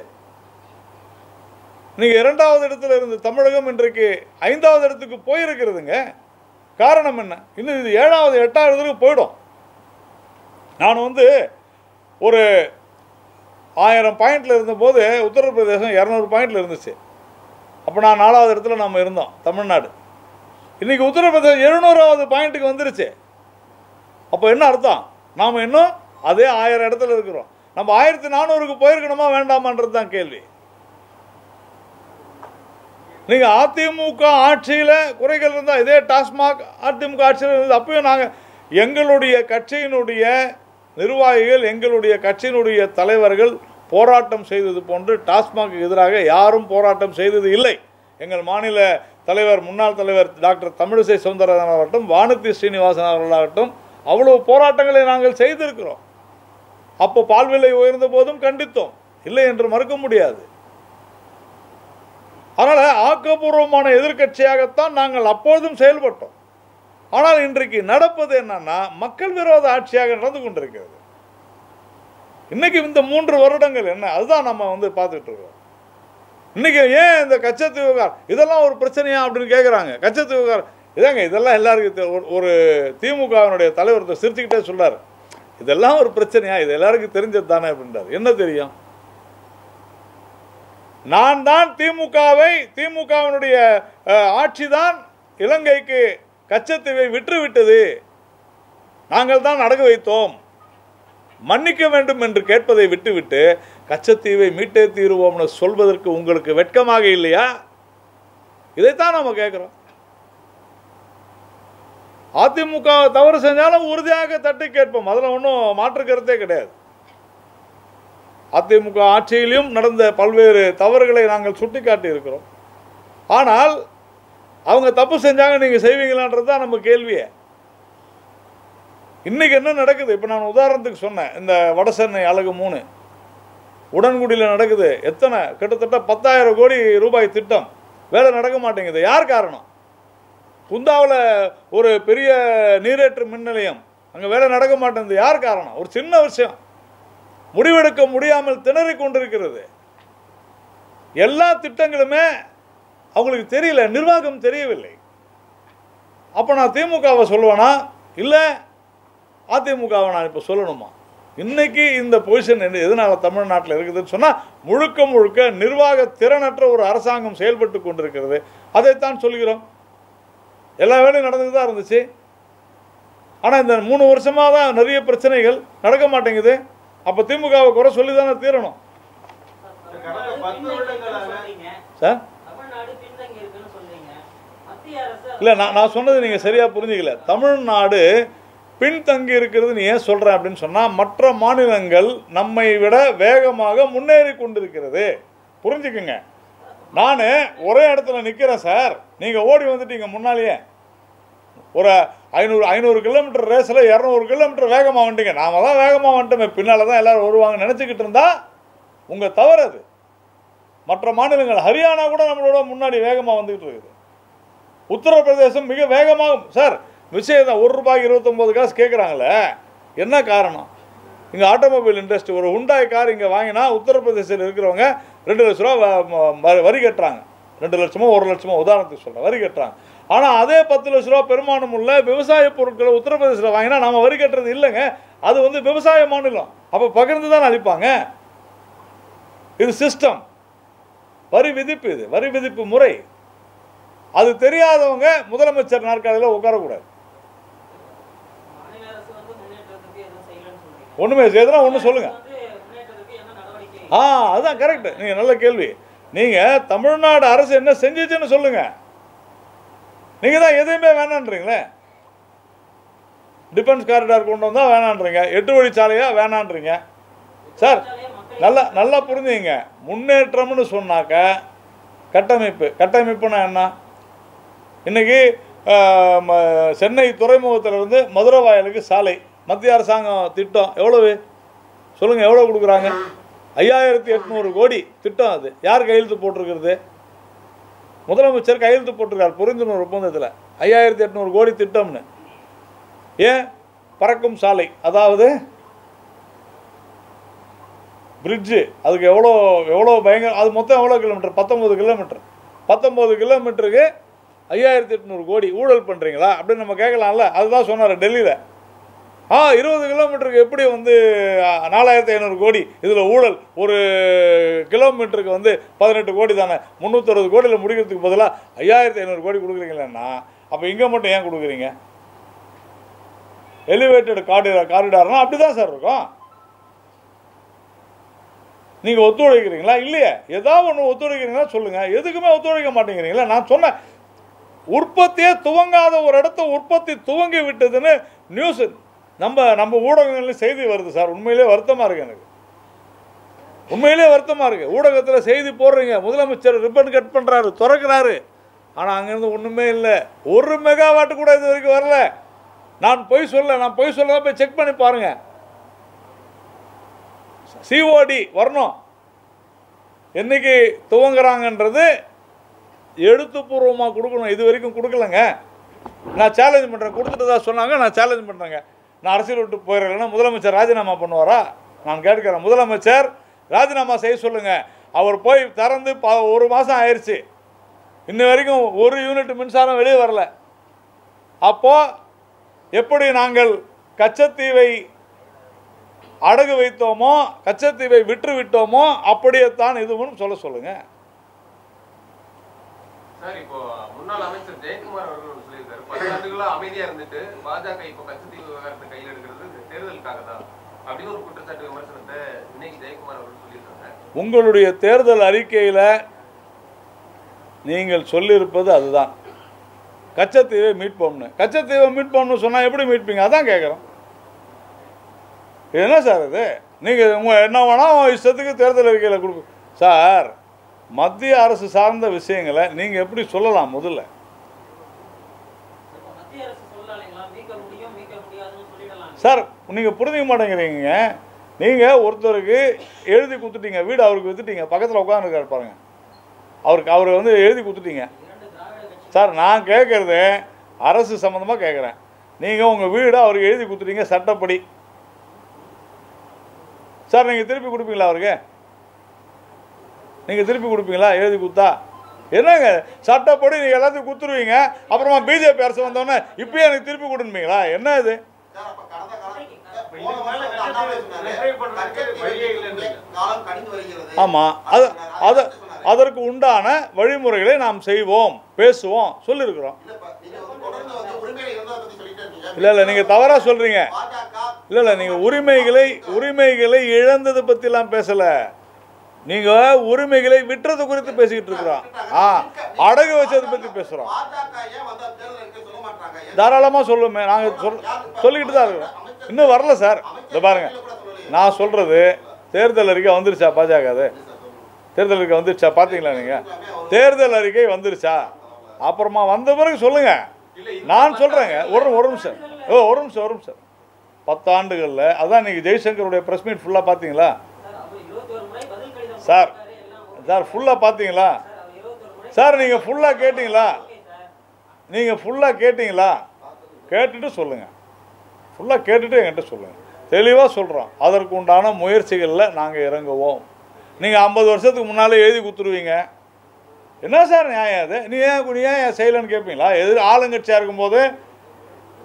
S1: நீங்கள் 2வது இடத்துல இருந்து தமிழகம் இன்றைக்கு 5வது இடத்துக்கு போயிருக்கிறதுங்க. காரணம் என்ன? இன்னும் இது 7வது 8வது இடத்துக்கு போயிடும். நான் ஒரு 1000 பாயிண்டில் இருந்தபோது உத்தரப்பிரதேசம் 200 பாயிண்டில் இருந்துச்சு. அப்போ நான் 4வது இடத்துல நம்ம இருந்தோம், தமிழ்நாடு. இன்றைக்கி உத்தரப்பிரதேசம் 700வது பாயிண்ட்டுக்கு வந்துருச்சு. அப்போ என்ன அர்த்தம்? நாம் இன்னும் அதே 1000 இடத்துல இருக்கிறோம். நம்ம 1400க்கு போயிருக்கணுமா வேண்டாமான்றது தான் கேள்வி. நீங்கள் அதிமுக ஆட்சியில் குறைகள் இருந்தால், இதே டாஸ்மாக் அதிமுக ஆட்சியில் இருந்தது. அப்பயும் நாங்கள் எங்களுடைய கட்சியினுடைய நிர்வாகிகள், எங்களுடைய கட்சியினுடைய தலைவர்கள் போராட்டம் செய்தது போன்று டாஸ்மாக் எதிராக யாரும் போராட்டம் செய்தது இல்லை. எங்கள் மாநில தலைவர், முன்னாள் தலைவர் டாக்டர் தமிழிசை சவுந்தரராஜன் ஆகட்டும், வானதி ஸ்ரீனிவாசன் அவர்களாகட்டும், அவ்வளவு போராட்டங்களை நாங்கள் செய்திருக்கிறோம். அப்போ பால் விலை உயர்ந்த போதும் கண்டித்தோம், இல்லை என்று மறுக்க முடியாது. அதனால் ஆக்கப்பூர்வமான எதிர்க்கட்சியாகத்தான் நாங்கள் அப்போதும் செயல்பட்டோம். ஆனால் இன்றைக்கு நடப்பது என்னன்னா, மக்கள் விரோத ஆட்சியாக நடந்து கொண்டிருக்கிறது. இன்னைக்கு இந்த 3 வருடங்கள் என்ன, அதுதான் நம்ம பார்த்துட்டு இருக்கோம். இன்னைக்கு ஏன் இந்த கச்சத்தீவு விவகாரம் இதெல்லாம் ஒரு பிரச்சனையா அப்படின்னு கேட்குறாங்க. கச்சத்தீவு விவகாரம் இதாங்க, இதெல்லாம் எல்லாருக்கும் ஒரு திமுகவினுடைய தலைவர் சிரிச்சுக்கிட்டே சொல்றாரு, இதெல்லாம் ஒரு பிரச்சனையா, இது எல்லாருக்கும் தெரிஞ்சது தானே அப்படின்றாரு. என்ன தெரியும்? நான் தான் திமுகவினுடைய ஆட்சி தான் இலங்கைக்கு கச்சத்தீவை விட்டுவிட்டது, நாங்கள் தான் அடகு வைத்தோம், மன்னிக்க வேண்டும் என்று கேட்பதை விட்டுவிட்டு கச்சத்தீவை மீட்டே தீருவோம்னு சொல்வதற்கு உங்களுக்கு வெட்கமாக இல்லையா? இதைத்தான் நம்ம கேட்கிறோம். அதிமுக தவறு செஞ்சாலும் உறுதியாக தட்டி கேட்போம், அதில் ஒன்றும் மாற்று கருத்தே கிடையாது. அதிமுக ஆட்சியிலும் நடந்த பல்வேறு தவறுகளை நாங்கள் சுட்டிக்காட்டி இருக்கிறோம். ஆனால் அவங்க தப்பு செஞ்சாங்க, நீங்கள் செய்வீங்களான்றது தான் நம்ம கேள்வியே. இன்றைக்கி என்ன நடக்குது? இப்போ நான் உதாரணத்துக்கு சொன்னேன், இந்த வடசென்னை அலகு 3 உடன்குடியில் நடக்குது. எத்தனை, கிட்டத்தட்ட 10,000 கோடி ரூபாய் திட்டம், வேலை நடக்க மாட்டேங்குது. யார் காரணம்? குந்தாவில் ஒரு பெரிய நீரேற்று மின் நிலையம், அங்கே வேலை நடக்க மாட்டேங்குது. யார் காரணம்? ஒரு சின்ன விஷயம், முடிவெடுக்க முடியாமல் திணறி கொண்டிருக்கிறது. எல்லா திட்டங்களுமே அவங்களுக்கு தெரியல, நிர்வாகம் தெரியவில்லை. அப்போ நான் திமுகவை சொல்லுவேனா, இல்லை அதிமுகவை நான் இப்போ சொல்லணுமா? இன்னைக்கு இந்த பொசிஷன் எதனால தமிழ்நாட்டில் இருக்குதுன்னு சொன்னால், முழுக்க முழுக்க நிர்வாக திறனற்ற ஒரு அரசாங்கம் செயல்பட்டு கொண்டிருக்கிறது. அதைத்தான் சொல்கிறோம். எல்லா வேலையும் நடந்துட்டு தான் இருந்துச்சு. ஆனால் இந்த 3 வருஷமாக தான் நிறைய பிரச்சனைகள் நடக்க மாட்டேங்குது. அப்போ திமுகவை குறை சொல்லி தானே தீரணும் சார். இல்லை, நான் சொன்னது நீங்கள் சரியாக புரிஞ்சிக்கல. தமிழ்நாடு பின்தங்கி இருக்கிறதுன்னு ஏன் சொல்கிறேன் அப்படின்னு சொன்னால், மற்ற மாநிலங்கள் நம்மை விட வேகமாக முன்னேறி கொண்டிருக்கிறது. புரிஞ்சுக்குங்க. நான் ஒரே இடத்துல நிற்கிறேன் சார், நீங்கள் ஓடி வந்துட்டீங்க முன்னாலேயே. ஒரு 500 கிலோமீட்டர் ரேஸில் 200 கிலோமீட்டர் வேகமாக வந்துட்டீங்க. நாம தான் வேகமாக வந்துட்டோமே, பின்னால் தான் எல்லோரும் வருவாங்க நினச்சிக்கிட்டு இருந்தா உங்கள் தவறு அது. மற்ற மாநிலங்கள், ஹரியானா கூட நம்மளோட முன்னாடி வேகமாக வந்துக்கிட்டு இருக்குது. உத்தரப்பிரதேசம் மிக வேகமாக சார். விஷயம் தான், 1 ரூபாய்க்கு 29 காசு கேட்குறாங்களே, என்ன காரணம்? இங்கே ஆட்டோமொபைல் இண்டஸ்ட்ரி ஒரு ஹுண்டாய் கார் இங்கே வாங்கினா உத்தரப்பிரதேசத்தில் இருக்கிறவங்க 2 லட்ச ரூபா வரி கட்டுறாங்க. 2 லட்சமோ 1 லட்சமோ உதாரணத்துக்கு சொல்கிறேன், வரி கட்டுறாங்க. ஆனால் அதே 10 லட்ச ரூபா பெருமானம் உள்ள விவசாய பொருட்களை உத்தரப்பிரதேசத்தில் வாங்கினா நாம் வரி கட்டுறது இல்லைங்க. அது வந்து விவசாய மாநிலம். அப்போ பகிர்ந்து தான் அளிப்பாங்க. இது சிஸ்டம், வரி விதிப்பு. இது வரி விதிப்பு முறை. அது தெரியாதவங்க முதலமைச்சர் நாற்காலியில் உட்காரக்கூடாது. ஒன்றுமே செய்யறதுனா ஒன்று சொல்லுங்க. அதுதான் கரெக்ட். நீங்கள் நல்ல கேள்வி. நீங்கள் தமிழ்நாடு அரசு என்ன செஞ்சிச்சுன்னு சொல்லுங்க. நீங்கள் தான் எதுவுமே வேணான்றீங்களே. டிஃபென்ஸ் காரிடார் கொண்டு வந்தால் வேணான்றீங்க, 8 வழிச்சாலையாக வேணான்றீங்க சார். நல்லா புரிஞ்சுங்க. முன்னேற்றம்னு சொன்னாக்க கட்டமைப்புனா என்ன? இன்றைக்கி சென்னை துறைமுகத்திலிருந்து மதுரை வாயிலுக்கு சாலை மத்திய அரசாங்கம் திட்டம் எவ்வளவு சொல்லுங்கள், எவ்வளோ கொடுக்குறாங்க? 5800 கோடி திட்டம். அது யார் கையெழுத்து போட்டிருக்கிறது? முதலமைச்சர் கையெழுத்து போட்டிருக்கார் புரிந்துணர்வு ஒப்பந்தத்தில். 5800 கோடி திட்டம்னு. ஏன்? பறக்கும் சாலை, அதாவது பிரிட்ஜு. அதுக்கு எவ்வளோ பயங்கர, அது மொத்தம் எவ்வளோ கிலோமீட்டர்? 19 கிலோமீட்டர். 19 கிலோமீட்டருக்கு 5800 கோடி. ஊழல் பண்ணுறீங்களா அப்படின்னு நம்ம கேட்கலாம்ல. அதுதான் சொன்னார் டெல்லியில். 20 கிலோமீட்டருக்கு எப்படி வந்து 4500 கோடி, இதில் ஊழல். ஒரு கிலோமீட்டருக்கு வந்து 18 கோடி தானே, 360 கோடியில் முடிக்கிறதுக்கு பதிலாக 5500 கோடி கொடுக்குறீங்களேன்னா அப்போ இங்கே மட்டும் ஏன் கொடுக்குறீங்க? எலிவேட்டட் காரிடார்னா அப்படி தான் சார் இருக்கும். நீங்கள் ஒத்துழைக்கிறீங்களா? இல்லையே. ஏதாவது ஒன்று ஒத்துழைக்கிறீங்களா சொல்லுங்கள். எதுக்குமே ஒத்துழைக்க மாட்டேங்கிறீங்களா? நான் சொன்னேன், உற்பத்தியே துவங்காத ஒரு இடத்த உற்பத்தி துவங்கி விட்டதுன்னு நியூஸ் நம்ம ஊடகங்கள்ல செய்தி வருது சார். உண்மையிலே வருத்தமாக இருக்குது எனக்கு. உண்மையிலே வருத்தமாக இருக்குது. ஊடகத்தில் செய்தி போடுறீங்க, முதலமைச்சர் ரிப்பன் கட் பண்ணுறாரு, திறக்கிறாரு, ஆனால் அங்கேருந்து ஒன்றுமே இல்லை. 1 மெகாவாட்டு கூட இது வரைக்கும் வரல. நான் பொய் சொல்ல போய் செக் பண்ணி பாருங்கள். சிஓடி வரணும், என்னைக்கு துவங்குறாங்கன்றது எழுத்துப்பூர்வமாக கொடுக்கணும். இது வரைக்கும் கொடுக்கலங்க. நான் சேலஞ்ச் பண்ணுறேன். கொடுத்துட்டு தான் சொன்னாங்க. நான் சேலஞ்ச் பண்ணுறேங்க. நான் அரசியல் விட்டு போயிடறேன்னா முதலமைச்சர் ராஜினாமா பண்ணுவாரா? நான் கேட்குறேன். முதலமைச்சர் ராஜினாமா செய்ய சொல்லுங்கள். அவர் போய் திறந்து 1 மாதம் ஆயிடுச்சு, இன்ன வரைக்கும் 1 யூனிட் மின்சாரம் வெளியே வரல. அப்போது எப்படி நாங்கள் கச்சத்தீவை அடகு வைத்தோமோ, கச்சத்தீவை விற்று விட்டோமோ, அப்படியே தான் இதுவும் சொல்லுங்க.
S2: சார், இப்போ முன்னாள் அமைச்சர் ஜெயக்குமார் அவர்கள் சொல்லியிருக்காரு, 10 ஆண்டுகளா அமைதியா இருந்துட்டு பாஜக இப்போ கச்சத்தீவு விவகாரத்தை கையில் எடுக்கிறது தேர்தலுக்காக தான் அப்படின்னு ஒரு குற்றச்சாட்டு விமர்சனத்தை இன்னைக்கு ஜெயக்குமார் அவர்கள் சொல்லியிருக்காங்க.
S1: உங்களுடைய தேர்தல் அறிக்கையில் நீங்கள் சொல்லியிருப்பது அதுதான், கச்சத்தீவை மீட்போம்னு. கச்சத்தீவை மீட்போம்னு சொன்னால் எப்படி மீட்பீங்க? அதான் கேட்குறோம். என்ன சார் இது? நீங்கள் உங்கள் என்ன வேணால் இஷ்டத்துக்கு தேர்தல் அறிக்கையில் கொடுக்கும் சார். மத்திய அரசு சார்ந்த விஷயங்களை நீங்கள் எப்படி சொல்லலாம்? முதல்ல சார், நீங்கள் புரிஞ்சிக்க மாட்டேங்கிறீங்க. நீங்கள் ஒருத்தருக்கு எழுதி கொடுத்துட்டீங்க, வீடு அவருக்கு விற்றுட்டீங்க, பக்கத்தில் உட்காந்துருக்காரு பாருங்க, அவர் வந்து எழுதி கொடுத்துட்டீங்க சார். நான் கேட்குறது அரசு சம்மந்தமாக கேட்குறேன். நீங்கள் உங்கள் வீடு அவருக்கு எழுதி கொடுத்துட்டீங்க சட்டப்படி சார். நீங்கள் திருப்பி கொடுப்பீங்களா அவருக்கு? நீங்கள் திருப்பி கொடுப்பீங்களா எழுதி கொடுத்தா? என்னங்க சட்டப்படி நீங்கள் எல்லாத்தையும் கொடுத்துருவீங்க, அப்புறமா பிஜேபி அரசு வந்தோடனே இப்பயே எனக்கு திருப்பி கொடுப்பீங்களா? என்ன இது? ஆமாம், அதற்கு உண்டான வழிமுறைகளை நாம் செய்வோம், பேசுவோம், சொல்லியிருக்கிறோம். இல்லை நீங்கள் தவறாக சொல்கிறீங்க. இல்லை நீங்கள் உரிமைகளை இழந்தது பற்றிலாம் பேசலை. நீங்கள் உரிமைகளை விட்டுறது குறித்து பேசிக்கிட்டு இருக்கிறோம். அடகு வச்சதை பற்றி பேசுகிறோம். தாராளமாக சொல்லுமே, நாங்கள் சொல்லிக்கிட்டு தான் இருக்கிறோம். இன்னும் வரல சார். இந்த பாருங்க, நான் சொல்கிறது தேர்தல் அறிக்கை வந்துருச்சா? பாஜக அது தேர்தல் அறிக்கை வந்துருச்சா? பார்த்தீங்களா நீங்கள்? தேர்தல் அறிக்கை வந்துருச்சா? அப்புறமா வந்த பிறகு சொல்லுங்க. நான் சொல்கிறேங்க. ஒரு நிமிஷம் 10 ஆண்டுகளில் அதான் இன்னைக்கு ஜெய்சங்கருடைய ப்ரெஸ் மீட் ஃபுல்லாக பார்த்தீங்களா சார்? ஃபுல்லாக பார்த்தீங்களா சார்? நீங்கள் ஃபுல்லாக கேட்டிங்களா? கேட்டுட்டு சொல்லுங்கள். ஃபுல்லாக கேட்டுட்டு என்கிட்ட சொல்லுங்கள். தெளிவாக சொல்கிறோம். அதற்கு உண்டான முயற்சிகளில் நாங்கள் இறங்குவோம். நீங்கள் 50 வருஷத்துக்கு முன்னாலே எழுதி கொடுத்துருவீங்க. என்ன சார் நியாயம் அது? நீ ஏன் செய்யலைன்னு கேட்பீங்களா? ஆளுங்கட்சியாக இருக்கும்போது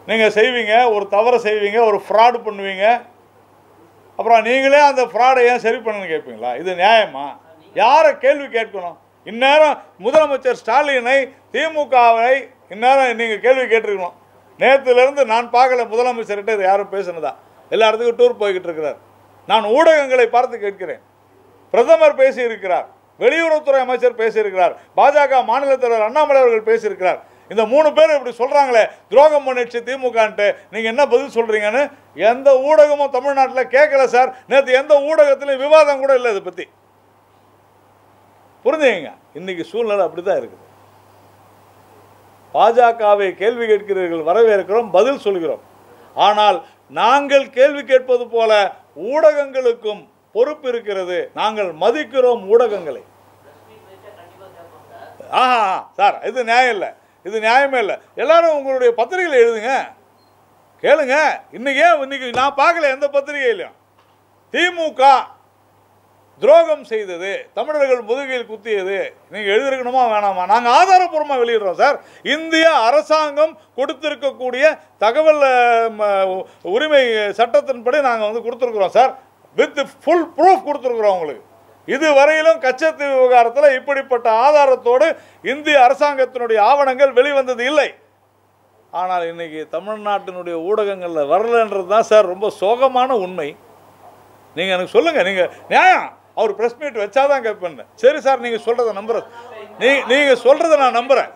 S1: நீங்கள் செய்வீங்க, ஒரு தவறை செய்வீங்க, ஒரு ஃப்ராடு பண்ணுவீங்க. அப்புறம் நீங்களே அந்த ஃப்ராடை ஏன் சரி பண்ணுன்னு கேட்பீங்களா? இது நியாயமா? யாரை கேள்வி கேட்கணும்? இந்நேரம் முதலமைச்சர் ஸ்டாலினை, திமுகவை இந்நேரம் நீங்கள் கேள்வி கேட்டிருக்கணும். நேற்றுலேருந்து நான் பார்க்கல முதலமைச்சர்கிட்ட இது யாரும் பேசுனதா. எல்லா இடத்துக்கும் டூர் போய்கிட்டு இருக்கிறார். நான் ஊடகங்களை பார்த்து கேட்கிறேன். பிரதமர் பேசியிருக்கிறார், வெளியுறவுத்துறை அமைச்சர் பேசியிருக்கிறார், பாஜக மாநில தலைவர் அண்ணாமலை அவர்கள் பேசியிருக்கிறார். இந்த 3 பேர் இப்படி சொல்கிறாங்களே துரோகம் பண்ணிடுச்சு திமுகன்ட்டு, நீங்கள் என்ன பதில் சொல்கிறீங்கன்னு எந்த ஊடகமும் தமிழ்நாட்டில் கேட்கல சார். நேற்று எந்த ஊடகத்திலையும் விவாதம் கூட இல்லை இதை பற்றி. புரிஞ்சுங்க, இன்னைக்கு சூழ்நிலை அப்படி தான் இருக்குது. பாஜகவை கேள்வி கேட்கிறீர்கள், வரவேற்கிறோம், பதில் சொல்கிறோம். ஆனால் நாங்கள் கேள்வி கேட்பது போல ஊடகங்களுக்கும் பொறுப்பு இருக்கிறது. நாங்கள் மதிக்கிறோம் ஊடகங்களை. சார் இது நியாயம் இல்லை, இது நியாயமே இல்லை. எல்லாரும் உங்களுடைய பத்திரிகையில் எழுதுங்க, கேளுங்க. இன்னைக்கு நான் பார்க்கல எந்த பத்திரிகையிலையும் திமுக துரோகம் செய்தது, தமிழர்கள் முதுகில் குத்தியது நீங்கள் எழுதிருக்கணுமா வேணாமா? நாங்கள் ஆதாரப்பூர்வமாக வெளியிடுறோம் சார். இந்திய அரசாங்கம் கொடுத்திருக்கக்கூடிய தகவல் உரிமை சட்டத்தின்படி நாங்கள் கொடுத்துருக்குறோம் சார். வித் ஃபுல் ப்ரூஃப் கொடுத்துருக்குறோம் உங்களுக்கு. இதுவரையிலும் கச்சத்தீவு விவகாரத்தில் இப்படிப்பட்ட ஆதாரத்தோடு இந்திய அரசாங்கத்தினுடைய ஆவணங்கள் வெளிவந்தது இல்லை. ஆனால் இன்னைக்கு தமிழ்நாட்டினுடைய ஊடகங்களில் வரலன்றது தான் சார் ரொம்ப சோகமான உண்மை. நீங்கள் எனக்கு சொல்லுங்கள். நீங்கள் நியாயம், அவர் ப்ரெஸ் மீட் வச்சாதான் கேட்பேன். சரி சார், நீங்கள் சொல்கிறத நம்புகிறேன். நீங்கள் சொல்கிறத நான் நம்புகிறேன்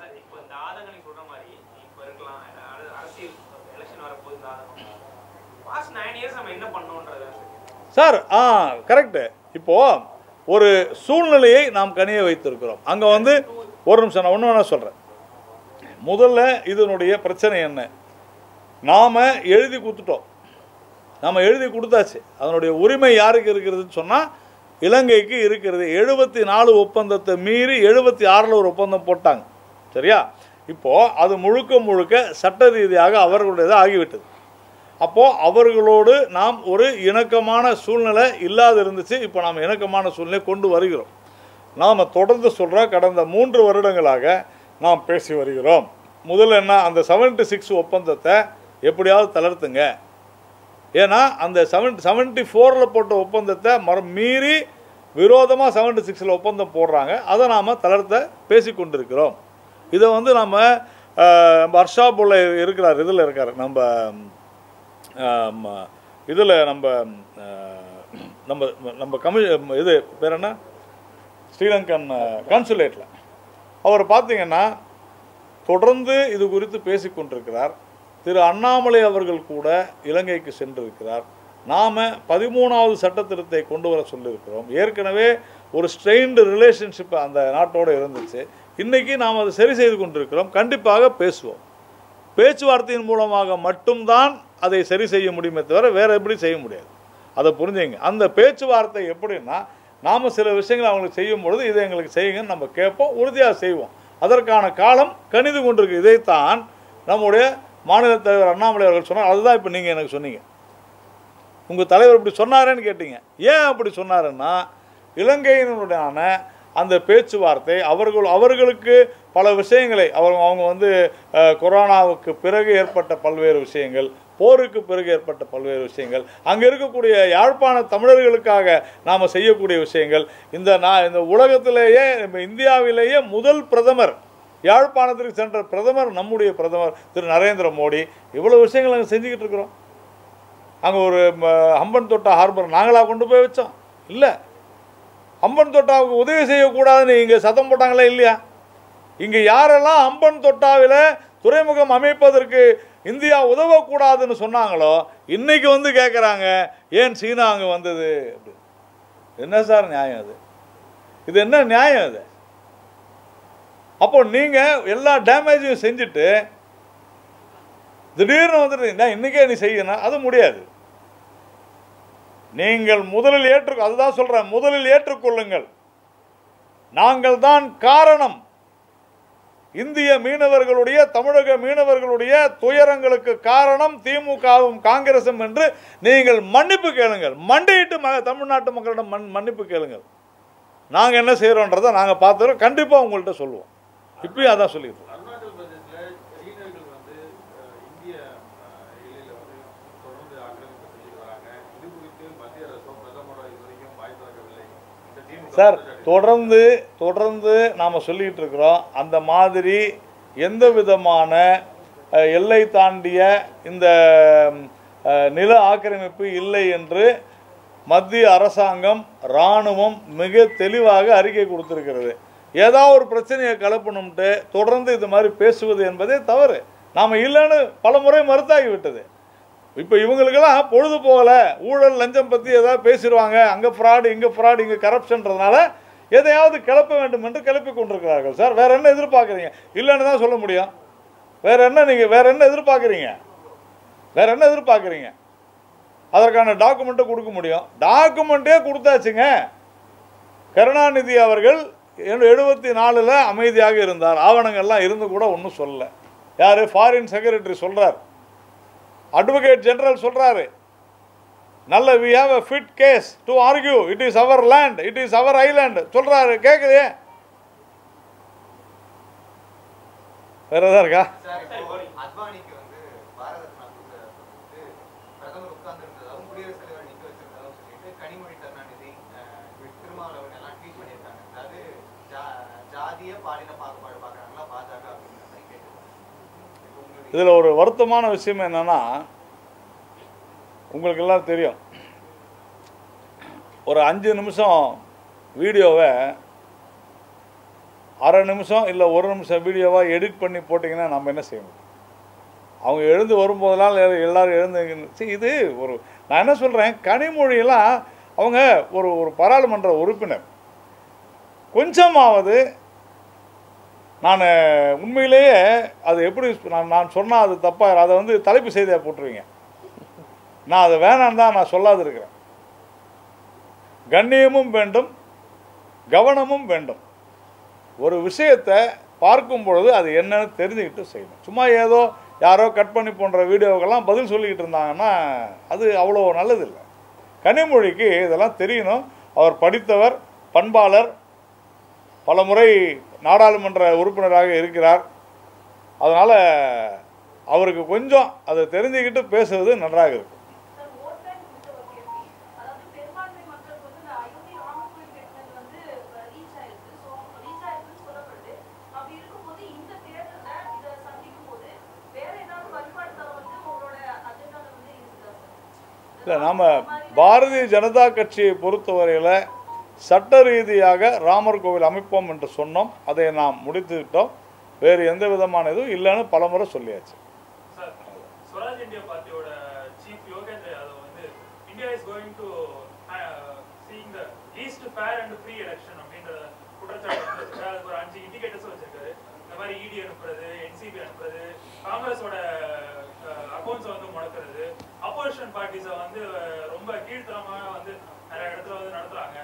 S1: சார். கரெக்டு. இப்போது ஒரு சூழ்நிலையை நாம் கனிய வைத்திருக்கிறோம். அங்கே ஒரு நிமிஷம் நான் ஒன்று சொல்கிறேன். முதல்ல இதனுடைய பிரச்சனை என்ன? நாம் எழுதி கொடுத்துட்டோம், நாம் எழுதி கொடுத்தாச்சு. அதனுடைய உரிமை யாருக்கு இருக்கிறதுன்னு சொன்னால் இலங்கைக்கு இருக்கிறது. 74 ஒப்பந்தத்தை மீறி 76 ஒரு ஒப்பந்தம் போட்டாங்க. சரியா? இப்போது அது முழுக்க சட்ட ரீதியாக அவர்களுடையதாக ஆகிவிட்டது. அப்போது அவர்களோடு நாம் ஒரு இணக்கமான சூழ்நிலை இல்லாது இருந்துச்சு. இப்போ நாம் இணக்கமான சூழ்நிலை கொண்டு வருகிறோம். நாம் தொடர்ந்து சொல்கிறோம், கடந்த 3 வருடங்களாக நாம் பேசி வருகிறோம். முதல்ல என்ன, அந்த 76 ஒப்பந்தத்தை எப்படியாவது தளர்த்துங்க. ஏன்னா அந்த 74 போட்ட ஒப்பந்தத்தை மீறி விரோதமாக 76 ஒப்பந்தம் போடுறாங்க. அதை நாம் தளர்த்த பேசி கொண்டிருக்கிறோம். இதை நம்ம ஹர்ஷாபுல்ல இருக்கிறார், இதில் இருக்கார், நம்ம இதில் நம்ம இது பேர் என்ன, ஸ்ரீலங்கன் கான்சுலேட்டில் அவர் பார்த்தீங்கன்னா தொடர்ந்து இது குறித்து பேசி கொண்டிருக்கிறார். திரு அண்ணாமலை அவர்கள் கூட இலங்கைக்கு சென்றிருக்கிறார். நாம் 13வது சட்டத்திருத்தத்தை கொண்டு வர சொல்லியிருக்கிறோம். ஏற்கனவே ஒரு ஸ்ட்ரெயின்டு ரிலேஷன்ஷிப் அந்த நாட்டோடு இருந்துச்சு. இன்றைக்கி நாம் அதை சரி செய்து கொண்டிருக்கிறோம். கண்டிப்பாக பேசுவோம். பேச்சுவார்த்தையின் மூலமாக மட்டும்தான் அதை சரி செய்ய முடியுமே தவிர வேறு எப்படி செய்ய முடியாது. அதை புரிஞ்சுங்க. அந்த பேச்சுவார்த்தை எப்படின்னா, நாம் சில விஷயங்களை அவங்களுக்கு செய்யும் பொழுது இதை எங்களுக்கு செய்யுங்கன்னு நம்ம கேட்போம், உறுதியாக செய்வோம். அதற்கான காலம் கணிது கொண்டிருக்கு. இதைத்தான் நம்முடைய மாநில தலைவர் அண்ணாமலை அவர்கள் சொன்னார். அதுதான் இப்போ நீங்கள் எனக்கு சொன்னீங்க. உங்கள் தலைவர் இப்படி சொன்னாரேன்னு கேட்டீங்க. ஏன் அப்படி சொன்னாருன்னா, இலங்கையினுடையான அந்த பேச்சுவார்த்தை அவர்களுக்கு பல விஷயங்களை அவங்க கொரோனாவுக்கு பிறகு ஏற்பட்ட பல்வேறு விஷயங்கள், போருக்கு பிறகு ஏற்பட்ட பல்வேறு விஷயங்கள், அங்கே இருக்கக்கூடிய யாழ்ப்பாண தமிழர்களுக்காக நாம் செய்யக்கூடிய விஷயங்கள், இந்த உலகத்திலேயே இந்தியாவிலேயே முதல் பிரதமர் யாழ்ப்பாணத்திற்கு சென்ற பிரதமர், நம்முடைய பிரதமர் திரு நரேந்திர மோடி, இவ்வளோ விஷயங்கள் நாங்கள் செஞ்சுக்கிட்டு இருக்கிறோம். அங்கே ஒரு ஹம்பன் தோட்டா ஹார்பர் நாங்களாக கொண்டு போய் வச்சோம்? இல்லை. ஹம்பன் தோட்டாவுக்கு உதவி செய்யக்கூடாதுன்னு இங்கே சத்தம் போட்டாங்களே இல்லையா? இங்கே யாரெல்லாம் ஹம்பன் தோட்டாவில் துறைமுகம் அமைப்பதற்கு இந்தியா உதவக்கூடாதுன்னு சொன்னாங்களோ இன்னைக்கு வந்து கேட்குறாங்க ஏன் சீனா அங்கே வந்தது அப்படி. என்ன சார் நியாயம் அது? இது என்ன நியாயம் அது? அப்போ நீங்கள் எல்லா டேமேஜையும் செஞ்சுட்டு திடீர்னு வந்துட்டு இன்னைக்கே நீ செய்யணும், அது முடியாது. நீங்கள் முதலில் அதுதான் சொல்கிறேன், முதலில் ஏற்றுக்கொள்ளுங்கள். நாங்கள் தான் காரணம். இந்திய மீனவர்களுடைய, தமிழக மீனவர்களுடைய துயரங்களுக்கு காரணம் திமுகவும் காங்கிரசும் என்று நீங்கள் மன்னிப்பு கேளுங்கள். மண்டியிட்டு தமிழ்நாட்டு மக்களிடம் மன்னிப்பு கேளுங்கள். நாங்கள் என்ன செய்கிறோன்றதை நாங்கள் பார்த்துறோம், கண்டிப்பாக உங்கள்கிட்ட சொல்லுவோம். இப்பயும் அதான் சொல்லிட்டு சார் தொடர்ந்து நாம் சொல்லிகிட்டு இருக்கிறோம். அந்த மாதிரி எந்த விதமான எல்லை தாண்டிய இந்த நில ஆக்கிரமிப்பு இல்லை என்று மத்திய அரசாங்கம், இராணுவம் மிக தெளிவாக அறிக்கை கொடுத்திருக்கிறது. ஏதாவது ஒரு பிரச்சனையை கலப்பணும்ட்டு தொடர்ந்து இது மாதிரி பேசுவது என்பதே தவறு. நாம் இல்லைன்னு பல முறை மறுத்தாகிவிட்டது. இப்போ இவங்களுக்கெல்லாம் பொழுது போகலை, ஊழல் லஞ்சம் பற்றி ஏதாவது பேசிடுவாங்க, அங்கே ஃப்ராடு இங்கே ஃப்ராடு இங்கே கரப்ஷன்றதுனால எதையாவது கிளப்ப வேண்டும் என்று கிளப்பி கொண்டிருக்கிறார்கள். சார் வேறு என்ன எதிர்பார்க்குறீங்க? இல்லைன்னு தான் சொல்ல முடியும். வேறு என்ன நீங்கள் வேறு என்ன எதிர்பார்க்குறீங்க? அதற்கான டாக்குமெண்ட்டை கொடுக்க முடியும். டாக்குமெண்ட்டே கொடுத்தாச்சுங்க. கருணாநிதி அவர்கள் 74 அமைதியாக இருந்தார். ஆவணங்கள்லாம் இருந்து கூட ஒன்றும் சொல்லலை. யார்? ஃபாரின் செக்ரட்டரி சொல்கிறார், அட்வொகேட் ஜெனரல் சொல்கிறாரு, நல்ல we have a fit case to argue, it is our land, it is our island சொல்கிறாரு. கேட்குதே? வேறு எதாவது இருக்கா? இதில் ஒரு வருத்தமான விஷயம் என்னென்னா, உங்களுக்கெல்லாம் தெரியும், ஒரு 5 நிமிஷம் வீடியோவை அரை நிமிஷம் இல்லை 1 நிமிஷம் வீடியோவாக எடிட் பண்ணி போட்டிங்கன்னா நம்ம என்ன செய்யணும்? அவங்க எழுந்து வரும்போதெல்லாம் எல்லோரும் எழுந்து இது ஒரு நான் என்ன சொல்கிறேன், கனிமொழியெல்லாம் அவங்க ஒரு பாராளுமன்ற உறுப்பினர், கொஞ்சமாவது நான் உண்மையிலேயே அது எப்படி நான் சொன்னால் அது தப்பாக, அதை வந்து தலைப்பு செய்தியாக போட்டுருவீங்க. நான் அதை வேணான்னு தான் நான் சொல்லாது இருக்கிறேன். கண்ணியமும் வேண்டும், கவனமும் வேண்டும். ஒரு விஷயத்தை பார்க்கும் பொழுது அது என்னன்னு தெரிஞ்சுக்கிட்டு செய்யணும். சும்மா ஏதோ யாரோ கட் பண்ணி போன்ற வீடியோக்கெல்லாம் பதில் சொல்லிக்கிட்டு இருந்தாங்கன்னா அது அவ்வளோ நல்லதில்லை. கனிமொழிக்கு இதெல்லாம் தெரியணும். அவர் படித்தவர், பண்பாளர், பல முறை நாடாளுமன்ற உறுப்பினராக இருக்கிறார். அதனால் அவருக்கு கொஞ்சம் அதை தெரிஞ்சுக்கிட்டு பேசுவது நன்றாக இருக்கும். இல்லை, நாம் பாரதிய ஜனதா கட்சியை பொறுத்தவரையில் சட்ட ரீதியாக ராமர் கோவில் அமைப்போம் என்று சொன்னோம். அதை நாம் முடித்துவிட்டோம். வேறு எந்த விதமான இதுவும் இல்லைன்னு பல முறை சொல்லியாச்சு. ஸ்வராஜ் இந்தியா பார்ட்டியோட சீஃப் யோகேந்திர யாதவ் வந்து India is going to seeing the least fair and free election அப்படின்ற குற்றச்சாட்டு வந்து அதுக்கு ஒரு 5 இண்டிகேட்டர்ஸ் வச்சிருக்காரு. இந்த மாதிரி இடி அனுப்புறது, என்சிபி அனுப்புறது, காங்கிரஸோட அக்கௌண்ட்ஸை வந்து முடக்கிறது, அப்போசிஷன் பார்ட்டிஸை வந்து ரொம்ப கீழ்த்தரமாக வந்து நிறைய இடத்துல வந்து நடத்துறாங்க.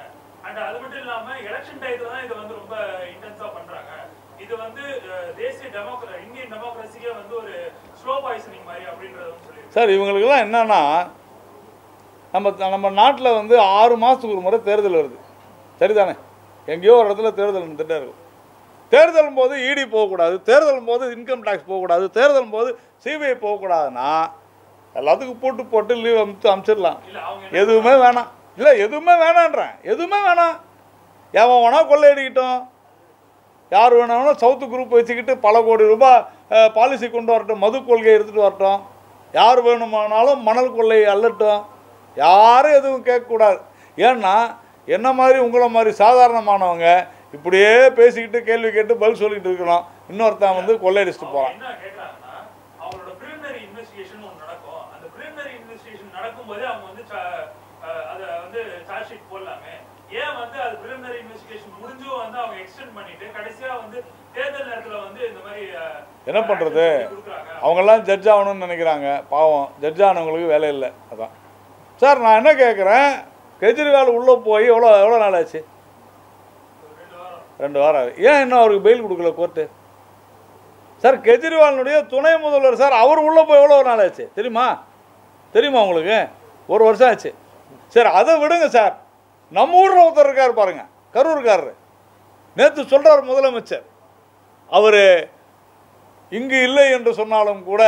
S1: அண்ட் அது மட்டும் இல்லாம எலெக்ஷன் டைத்துல தான் இதை வந்து ரொம்ப இன்டென்ஸா பண்றாங்க. இது வந்து தேசிய இந்தியன் டெமோக்ரஸிக்கே வந்து ஒரு ஸ்லோ பாய்சனிங் மாதிரி அப்படின்றத சொல்லி சார், இவங்களுக்கெல்லாம் என்னன்னா, நம்ம நாட்டில் வந்து 6 மாதத்துக்கு ஒரு முறை தேர்தல் வருது, சரிதானே? எங்கேயோ ஒரு இடத்துல தேர்தல் நடந்துகிட்டே இருக்கும். தேர்தலும் போது இடி போகக்கூடாது, தேர்தலும் போது இன்கம் டேக்ஸ் போகக்கூடாது, தேர்தலும் போது சிபிஐ போகக்கூடாதுன்னா எல்லாத்துக்கும் போட்டு லீவ் அனுப்பிச்சிடலாம். எதுவுமே வேணாம். இல்லை, எதுவுமே வேணான்றேன். எதுவுமே வேணாம். எவன் வேணா கொள்ளையடிக்கிட்டோம். யார் வேணாலும் சவுத்து குரூப் வச்சுக்கிட்டு பல கோடி ரூபாய் பாலிசி கொண்டு வரட்டும், மது கொள்கையை எடுத்துகிட்டு வரட்டும், யார் வேணுமானாலும் மணல் கொள்ளையை அள்ளட்டும், யாரும் எதுவும் கேட்கக்கூடாது. ஏன்னா என்ன மாதிரி உங்களை மாதிரி சாதாரணமானவங்க இப்படியே பேசிக்கிட்டு கேள்வி கேட்டு பதில் சொல்லிக்கிட்டு இருக்கணும். இன்னொருத்தன் வந்து கொள்ளையடிச்சிட்டு போகிறான். என்ன பண்ணுறது, அவங்கெல்லாம் ஜட்ஜ் ஆகணும்னு நினைக்கிறாங்க. பாவம், ஜட்ஜ் ஆனவங்களுக்கு வேலை இல்லை. அதான் சார் நான் என்ன கேட்குறேன், கெஜ்ரிவால் உள்ளே போய் எவ்வளோ நாள் ஆச்சு? 2 வாரம் ஆகுது. ஏன் இன்னும் அவருக்கு பெயில் கொடுக்கல கோர்ட்டு? சார் கெஜ்ரிவாலினுடைய துணை முதல்வர் சார், அவர் உள்ளே போய் எவ்வளோ நாள் ஆச்சு தெரியுமா? உங்களுக்கு 1 வருஷம் ஆச்சு. சார் அதை விடுங்க சார், நம்ம ஊரில் ஒருத்தர் இருக்கார் பாருங்க, கரூர்காரர். நேற்று சொல்கிறார் முதலமைச்சர், அவர் இங்கு இல்லை என்று சொன்னாலும் கூட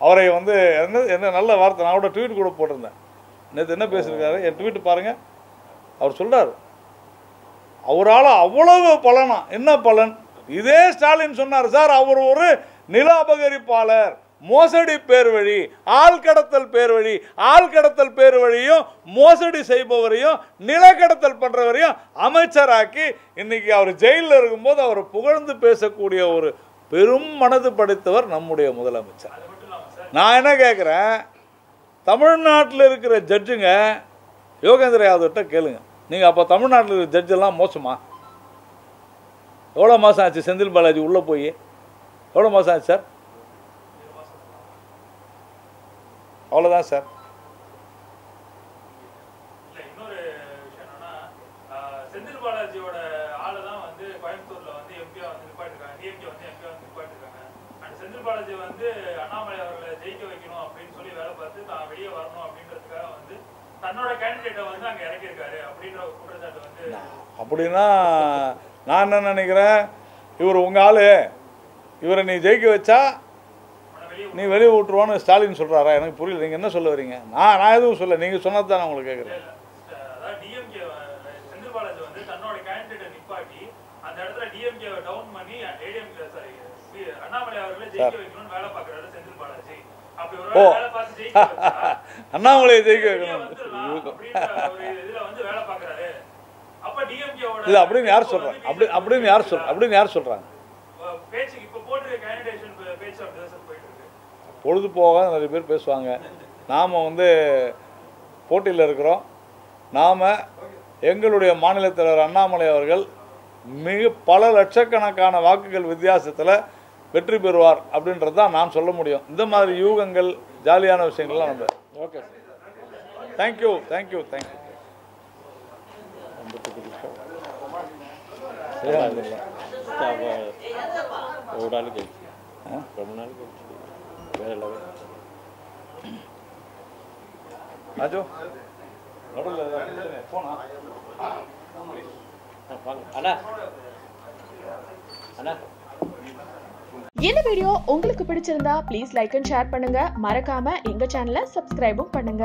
S1: அவரை வந்து என்ன நல்ல வார்த்தை, நான் கூட ட்வீட் கூட போட்டிருந்தேன். நேற்று என்ன பேசியிருக்காரு, என் ட்வீட் பாருங்கள். அவர் சொல்கிறார், அவரால் அவ்வளவு பலனா. என்ன பலன்? இதே ஸ்டாலின் சொன்னார் சார், அவர் ஒரு நில அபகரிப்பாளர், மோசடி பேர் வழி, ஆள்கடத்தல் பேர் வழியும் மோசடி செய்பவரையும் நிலக்கடத்தல் பண்ணுறவரையும் அமைச்சராக்கி இன்னைக்கு அவர் ஜெயிலில் இருக்கும்போது அவரை புகழ்ந்து பேசக்கூடிய ஒரு பெரும் மனது படைத்தவர் நம்முடைய முதலமைச்சர். நான் என்ன கேட்குறேன், தமிழ்நாட்டில் இருக்கிற ஜட்ஜுங்க யோகேந்திர யாதவ்கிட்ட கேளுங்க. நீங்கள் அப்போ தமிழ்நாட்டில் இருக்கிற ஜட்ஜெல்லாம் மோசமா? எவ்வளோ மாதம் ஆச்சு செந்தில் பாலாஜி உள்ளே போய்? எவ்வளோ மாதம் ஆச்சு சார்? அவ்வளோதான் சார்.
S3: செந்தில் பாலாஜியோட ஆளு தான் வந்து கோயம்புத்தூர்ல வந்து எம்பியா வந்து நிப்பாட்டிருக்காங்க, டிஎம்கே வந்து எம்பியா வந்து நிப்பாட்டிருக்காங்க. அண்ட் செந்தில் பாலாஜி வந்து அண்ணாமலை அவர்களை ஜெயிக்க வைக்கணும் அப்படின்னு சொல்லி வேலை பார்த்து தான் வெளியே வரணும் அப்படின்றதுக்காக வந்து தன்னோட கேண்டிடேட்டை வந்து அங்கே இறக்கியிருக்காரு அப்படின்ற ஒரு குற்றச்சாட்டு வந்து.
S1: அப்படின்னா நான் என்ன நினைக்கிறேன், இவர் உங்கள் ஆளு, இவரை நீ ஜெயிக்க வச்சா நீ வெளியே விட்டுருவான்னு ஸ்டாலின் சொல்கிறாரா? எனக்கு புரியல, நீங்கள் என்ன சொல்ல வரீங்க? நான் எதுவும் சொல்ல, நீங்கள் சொன்னது தான் நான் உங்களுக்கு கேட்குறேன்.
S3: டிஎம்கே செந்தில் பாலாஜி வந்து தன்னோட கேண்டிடேட்டை நிப்பாட்டி அந்த இடத்துல டிஎம்கே டவுன் பண்ணி ஏடிஎம்கே சாரி அண்ணாமலை அவர்களை ஜெயிக்க வைக்கணும்னு வேலை பார்க்குறாரு செந்தில் பாலாஜி. அப்படி ஒரு வேலை பார்த்து ஜெயிக்க வச்சா அண்ணாமலையை ஜெயிக்க வைக்கணும் அப்படின்ற ஒரு இதில் வந்து வேலை பார்க்குறாரு. அப்போ டிஎம்கேவோட
S1: இல்லை அப்படின்னு யார் சொல்கிறாங்க? அப்படின்னு யார் சொல்கிறாங்க?
S3: பேச்சுக்கு இப்போ போட்டிருக்க கேண்டிடேஷன் பேச்சு அப்படிதான் போயிட்டு இருக்கு.
S1: பொழுது போக நிறைய பேர் பேசுவாங்க. நாம் வந்து போட்டியில் இருக்கிறோம். நாம் எங்களுடைய மாநில தலைவர் அண்ணாமலை அவர்கள் பல லட்சக்கணக்கான வாக்குகள் வித்தியாசத்தில் வெற்றி பெறுவார் அப்படின்றது தான் நான் சொல்ல முடியும். இந்த மாதிரி யூகங்கள் ஜாலியான விஷயங்கள்லாம் நம்ம ஓகே சார். தேங்க்யூ. ராஜு போனா
S4: இந்த வீடியோ உங்களுக்கு பிடிச்சிருந்தா ப்ளீஸ் லைக் அண்ட் ஷேர் பண்ணுங்க. மறக்காம எங்க சேனலை சப்ஸ்கிரைபும் பண்ணுங்க.